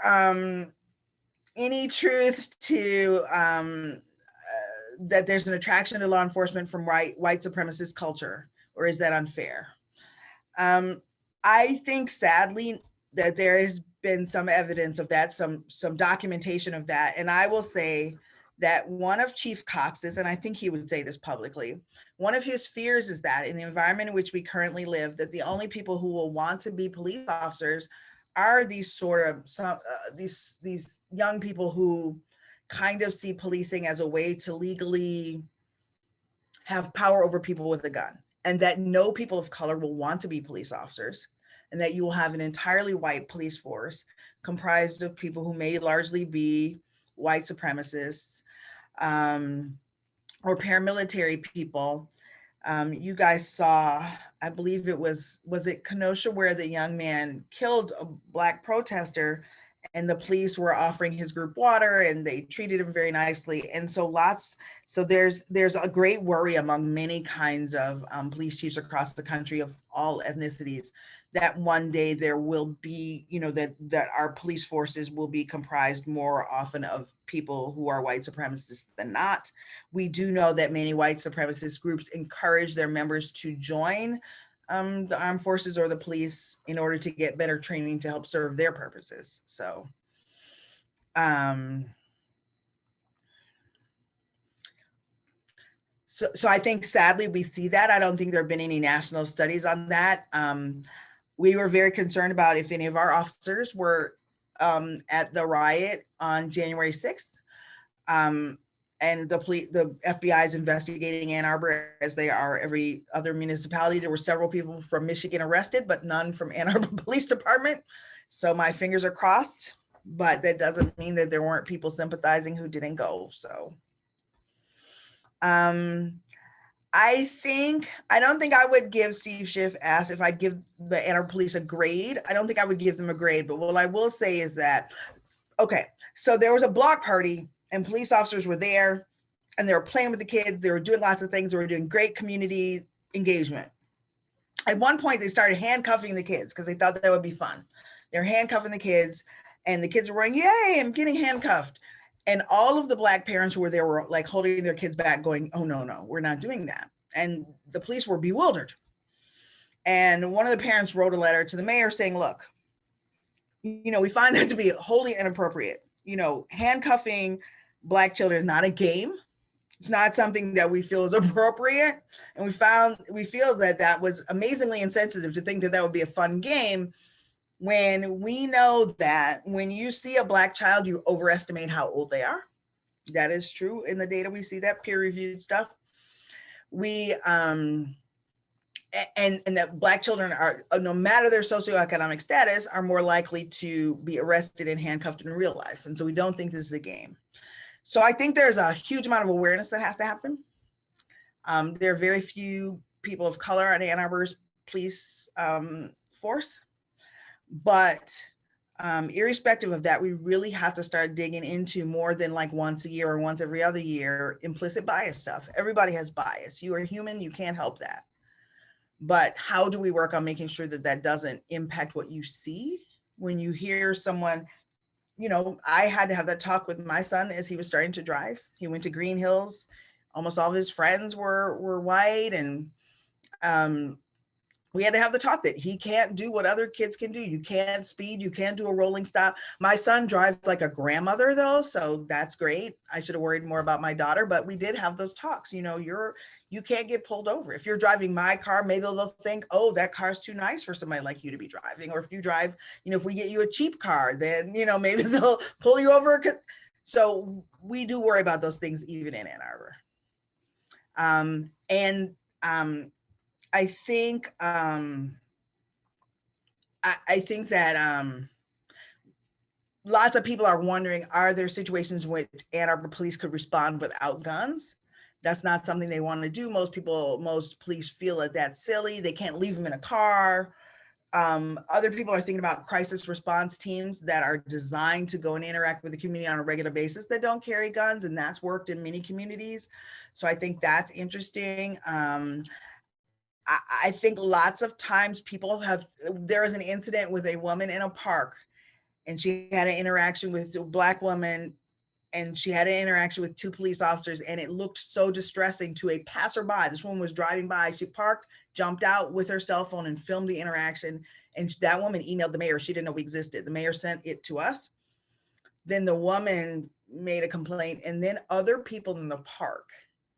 any truth to that there's an attraction to law enforcement from white supremacist culture, or is that unfair? I think sadly that there has been some evidence of that, some documentation of that. And I will say that one of Chief Cox's, and I think he would say this publicly, one of his fears is that in the environment in which we currently live, that the only people who will want to be police officers are these sort of these young people who kind of see policing as a way to legally have power over people with a gun, and that no people of color will want to be police officers, and that you will have an entirely white police force comprised of people who may largely be white supremacists or paramilitary people. You guys saw, I believe it was it Kenosha, where the young man killed a Black protester, and the police were offering his group water and they treated him very nicely. And so there's a great worry among many kinds of police chiefs across the country of all ethnicities that one day there will be, that our police forces will be comprised more often of people who are white supremacists than not. We do know that many white supremacist groups encourage their members to join the armed forces or the police in order to get better training to help serve their purposes. So So I think sadly we see that. I don't think there have been any national studies on that. We were very concerned about if any of our officers were at the riot on January 6th. And the FBI is investigating Ann Arbor as they are every other municipality. There were several people from Michigan arrested, but none from Ann Arbor Police Department. So my fingers are crossed, but that doesn't mean that there weren't people sympathizing who didn't go. So I don't think I would give Steve Schiff asked if I'd give the Ann Arbor Police a grade. I don't think I would give them a grade, but what I will say is that, okay, so there was a block party and police officers were there and they were playing with the kids. They were doing lots of things. They were doing great community engagement. At one point, they started handcuffing the kids because they thought that would be fun. They're handcuffing the kids and the kids were going, yay, I'm getting handcuffed. And all of the Black parents who were there were like holding their kids back going, oh, no, we're not doing that. And the police were bewildered. And one of the parents wrote a letter to the mayor saying, look, we find that to be wholly inappropriate. Handcuffing Black children is not a game. It's not something that we feel is appropriate. And we feel that that was amazingly insensitive to think that that would be a fun game when we know that when you see a Black child, you overestimate how old they are. That is true in the data. We see that peer-reviewed stuff. And that Black children are, no matter their socioeconomic status, are more likely to be arrested and handcuffed in real life. And so we don't think this is a game. So I think there's a huge amount of awareness that has to happen. There are very few people of color on Ann Arbor's police force, but irrespective of that, we really have to start digging into more than like once a year or once every other year, implicit bias stuff. Everybody has bias. You are human, you can't help that. But how do we work on making sure that that doesn't impact what you see when you hear someone, I had to have that talk with my son as he was starting to drive. He went to Green Hills. Almost all of his friends were white. And we had to have the talk that he can't do what other kids can do. You can't speed, you can't do a rolling stop. My son drives like a grandmother though, so that's great. I should have worried more about my daughter, but we did have those talks. You can't get pulled over. If you're driving my car, maybe they'll think, oh, that car's too nice for somebody like you to be driving. Or if you drive, if we get you a cheap car, then, maybe they'll pull you over. So we do worry about those things even in Ann Arbor. I think that lots of people are wondering, are there situations in which Ann Arbor police could respond without guns? That's not something they want to do. Most police feel that that's silly. They can't leave them in a car. Other people are thinking about crisis response teams that are designed to go and interact with the community on a regular basis that don't carry guns, and that's worked in many communities. So I think that's interesting. I think lots of times there was an incident with a woman in a park and she had an interaction with a Black woman and she had an interaction with two police officers and it looked so distressing to a passerby. This woman was driving by, she parked, jumped out with her cell phone and filmed the interaction. And that woman emailed the mayor. She didn't know we existed. The mayor sent it to us. Then the woman made a complaint and then other people in the park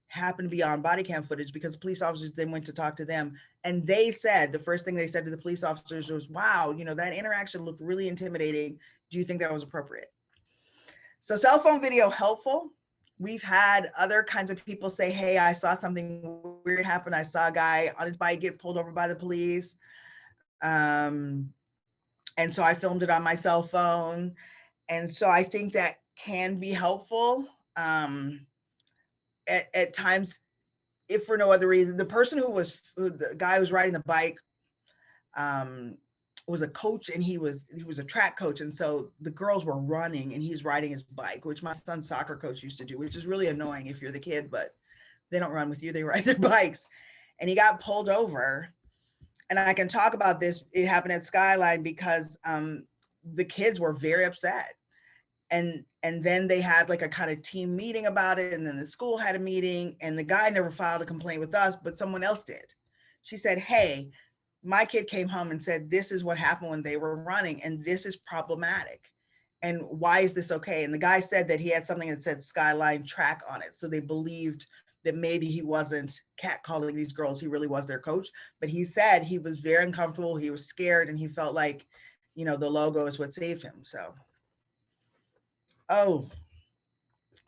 happened to be on body cam footage because police officers then went to talk to them. And they said, the first thing they said to the police officers was, wow, that interaction looked really intimidating. Do you think that was appropriate? So cell phone video helpful. We've had other kinds of people say, hey, I saw something weird happen. I saw a guy on his bike get pulled over by the police. And so I filmed it on my cell phone. And so I think that can be helpful. At times, if for no other reason, the guy who was riding the bike was a coach and he was a track coach. And so the girls were running and he's riding his bike, which my son's soccer coach used to do, which is really annoying if you're the kid, but they don't run with you, they ride their bikes. And he got pulled over. And I can talk about this, it happened at Skyline because the kids were very upset. And then they had like a kind of team meeting about it. And then the school had a meeting and the guy never filed a complaint with us, but someone else did. She said, hey, my kid came home and said, this is what happened when they were running and this is problematic. And why is this okay? And the guy said that he had something that said Skyline Track on it. So they believed that maybe he wasn't catcalling these girls. He really was their coach. But he said he was very uncomfortable. He was scared and he felt like, you know, the logo is what saved him. So,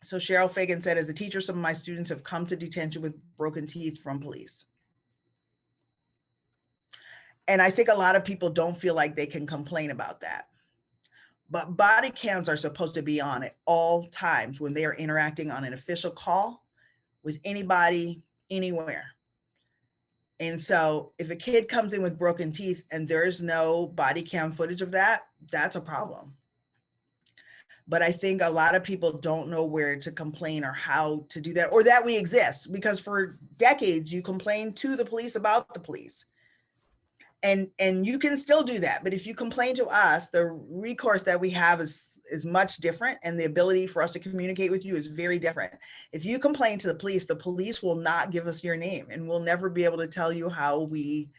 so Cheryl Fagan said, as a teacher, some of my students have come to detention with broken teeth from police. And I think a lot of people don't feel like they can complain about that. But body cams are supposed to be on at all times when they are interacting on an official call with anybody, anywhere. And so if a kid comes in with broken teeth and there's no body cam footage of that, that's a problem. But I think a lot of people don't know where to complain or how to do that, or that we exist, because for decades you complained to the police about the police. And you can still do that. But if you complain to us, the recourse that we have is much different. And the ability for us to communicate with you is very different. If you complain to the police will not give us your name, and we'll never be able to tell you how we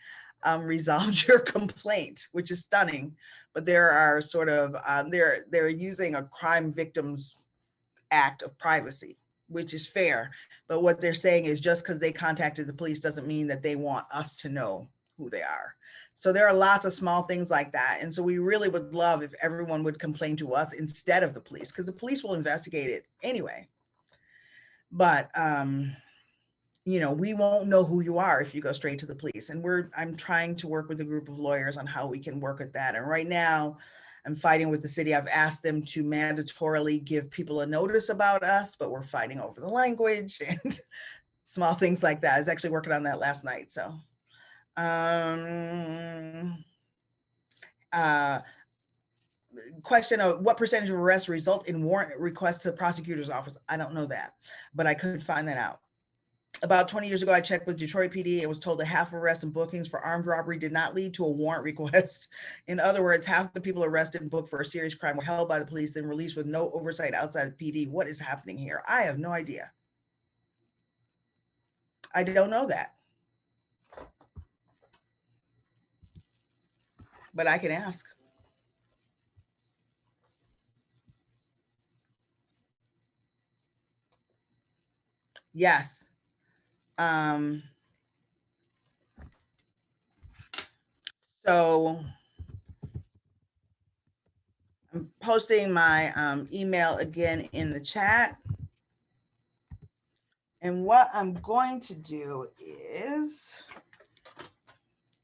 resolved your complaint, which is stunning. But there are sort of, they're using a Crime Victims Act of privacy, which is fair. But what they're saying is just because they contacted the police doesn't mean that they want us to know who they are. So there are lots of small things like that. And so we really would love if everyone would complain to us instead of the police, because the police will investigate it anyway. But, you know, we won't know who you are if you go straight to the police. And I'm trying to work with a group of lawyers on how we can work with that. And right now I'm fighting with the city. I've asked them to mandatorily give people a notice about us, but we're fighting over the language and small things like that. I was actually working on that last night. So. Question of what percentage of arrests result in warrant requests to the prosecutor's office? I don't know that, but I could find that out. About 20 years ago, I checked with Detroit PD and was told that half arrests and bookings for armed robbery did not lead to a warrant request. In other words, half the people arrested and booked for a serious crime were held by the police, then released with no oversight outside the PD. What is happening here? I have no idea. I don't know that. But I can ask. Yes. So I'm posting my email again in the chat. And what I'm going to do is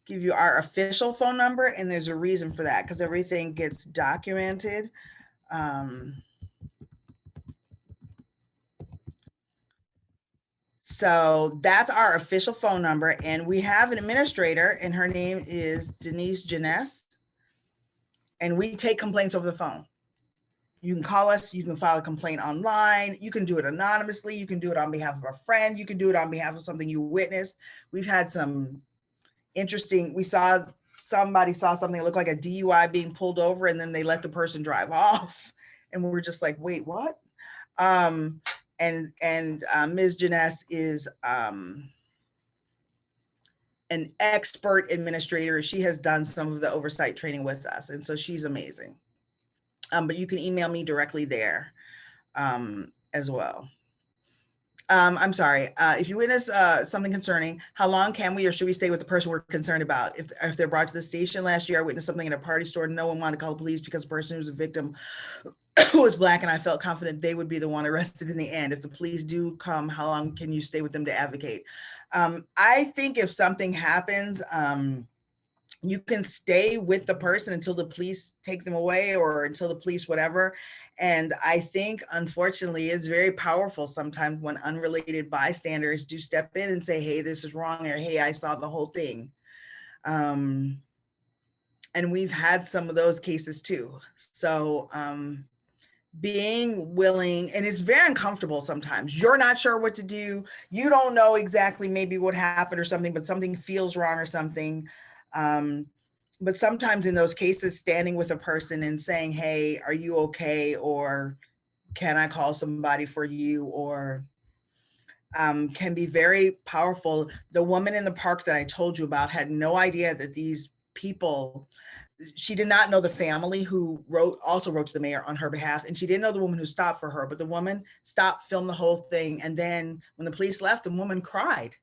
give you our official phone number. And there's a reason for that, because everything gets documented. So that's our official phone number. And we have an administrator, and her name is Denise Janess. And we take complaints over the phone. You can call us, you can file a complaint online, you can do it anonymously, you can do it on behalf of a friend, you can do it on behalf of something you witnessed. We've had some interesting, somebody saw something that looked like a DUI being pulled over, and then they let the person drive off. And we were just like, wait, what? And Ms. Janess is an expert administrator. She has done some of the oversight training with us, and so she's amazing. But you can email me directly there as well. I'm sorry, if you witness something concerning, how long can we or should we stay with the person we're concerned about? If they're brought to the station last year, I witnessed something in a party store, no one wanted to call the police because the person who's a victim was Black, and I felt confident they would be the one arrested in the end. If the police do come, how long can you stay with them to advocate? I think if something happens, you can stay with the person until the police take them away, or until the police whatever. And I think, unfortunately, it's very powerful sometimes when unrelated bystanders do step in and say, hey, this is wrong, or hey, I saw the whole thing. And we've had some of those cases too. So being willing, and it's very uncomfortable sometimes. You're not sure what to do. You don't know exactly maybe what happened or something, but something feels wrong or something. But sometimes in those cases, standing with a person and saying, hey, are you okay? Or can I call somebody for you? Or can be very powerful. The woman in the park that I told you about had no idea that these people she did not know the family who also wrote to the mayor on her behalf, and she didn't know the woman who stopped for her, but the woman stopped, filmed the whole thing, and then when the police left, the woman cried.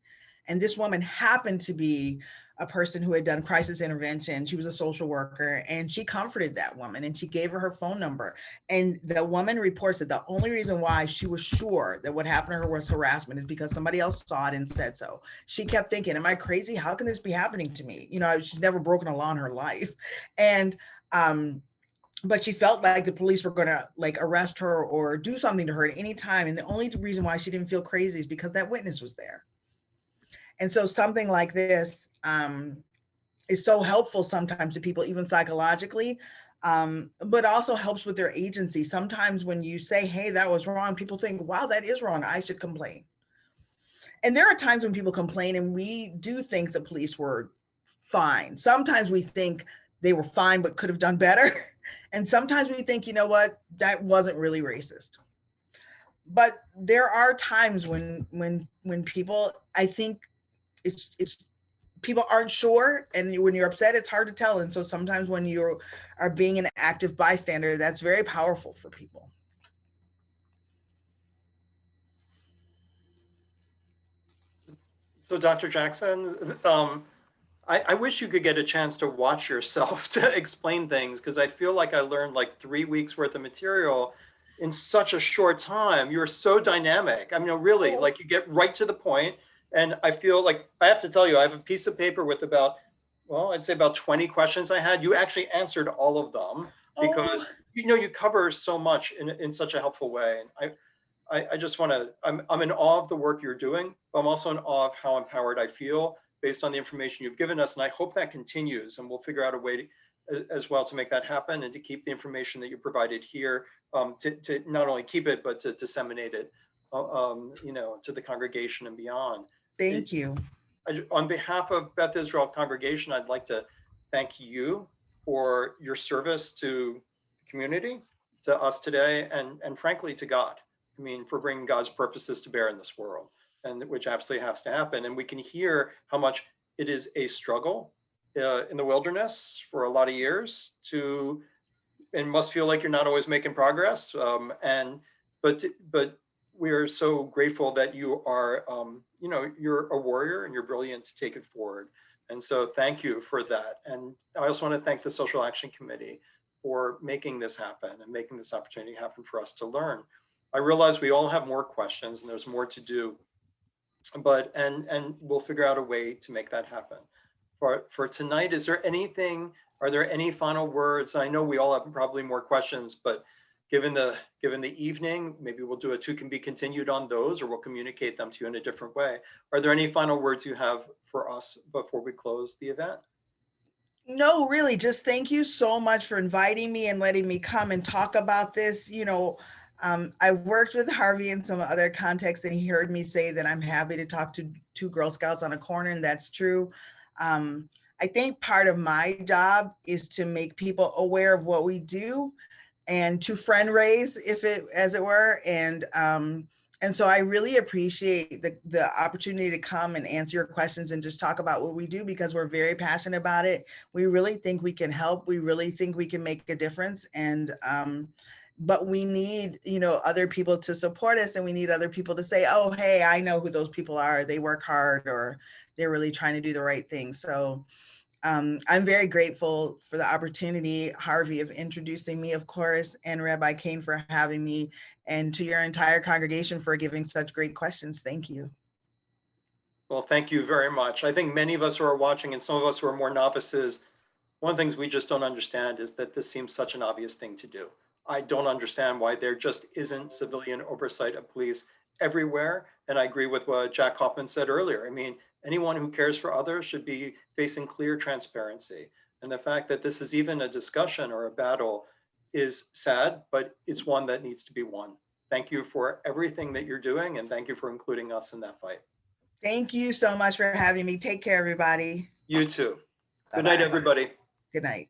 And this woman happened to be a person who had done crisis intervention. She was a social worker, and she comforted that woman, and she gave her phone number. And the woman reports that the only reason why she was sure that what happened to her was harassment is because somebody else saw it and said so. She kept thinking, am I crazy? How can this be happening to me? You know, she's never broken a law in her life. And but she felt like the police were going to like arrest her or do something to her at any time. And the only reason why she didn't feel crazy is because that witness was there. And so something like this is so helpful sometimes to people, even psychologically, but also helps with their agency. Sometimes when you say, hey, that was wrong, people think, wow, that is wrong, I should complain. And there are times when people complain and we do think the police were fine. Sometimes we think they were fine, but could have done better. And sometimes we think, you know what, that wasn't really racist. But there are times when people, I think, it's people aren't sure, and when you're upset, it's hard to tell. And so sometimes when you are being an active bystander, that's very powerful for people. So Dr. Jackson, I wish you could get a chance to watch yourself to explain things, because I feel like I learned like 3 weeks worth of material in such a short time. You're so dynamic. I mean, really, like you get right to the point. And I feel like I have to tell you, I have a piece of paper with about, well, I'd say about 20 questions I had. You actually answered all of them because, you know, you cover so much in such a helpful way. And I just want to, I'm in awe of the work you're doing, but I'm also in awe of how empowered I feel based on the information you've given us. And I hope that continues, and we'll figure out a way to, as well to make that happen and to keep the information that you provided here, to not only keep it, but to disseminate it, you know, to the congregation and beyond. Thank you. On behalf of Beth Israel Congregation, I'd like to thank you for your service to the community, to us today, and frankly, to God. I mean, for bringing God's purposes to bear in this world, and which absolutely has to happen. And we can hear how much it is a struggle in the wilderness for a lot of years and must feel like you're not always making progress. But we are so grateful that you are, you know, you're a warrior and you're brilliant to take it forward. And so thank you for that. And I also want to thank the Social Action Committee for making this happen and making this opportunity happen for us to learn. I realize we all have more questions and there's more to do, but, and we'll figure out a way to make that happen. For tonight, is there anything, are there any final words? I know we all have probably more questions, but given the evening, maybe we'll do a to be continued on those, or we'll communicate them to you in a different way. Are there any final words you have for us before we close the event? No, really, just thank you so much for inviting me and letting me come and talk about this. You know, I've worked with Harvey in some other contexts, and he heard me say that I'm happy to talk to two Girl Scouts on a corner, and that's true. I think part of my job is to make people aware of what we do and to friend raise, as it were. And so I really appreciate the opportunity to come and answer your questions and just talk about what we do, because we're very passionate about it. We really think we can help. We really think we can make a difference. And but we need, you know, other people to support us, and we need other people to say, oh, hey, I know who those people are. They work hard, or they're really trying to do the right thing. So I'm very grateful for the opportunity, Harvey, of introducing me, of course, and Rabbi Kane for having me, and to your entire congregation for giving such great questions. Thank you. Well, thank you very much. I think many of us who are watching, and some of us who are more novices, one of the things we just don't understand is that this seems such an obvious thing to do. I don't understand why there just isn't civilian oversight of police everywhere. And I agree with what Jack Hoffman said earlier. I mean, anyone who cares for others should be facing clear transparency. And the fact that this is even a discussion or a battle is sad, but it's one that needs to be won. Thank you for everything that you're doing, and thank you for including us in that fight. Thank you so much for having me. Take care, everybody. You too. Bye-bye. Good night, everybody. Good night.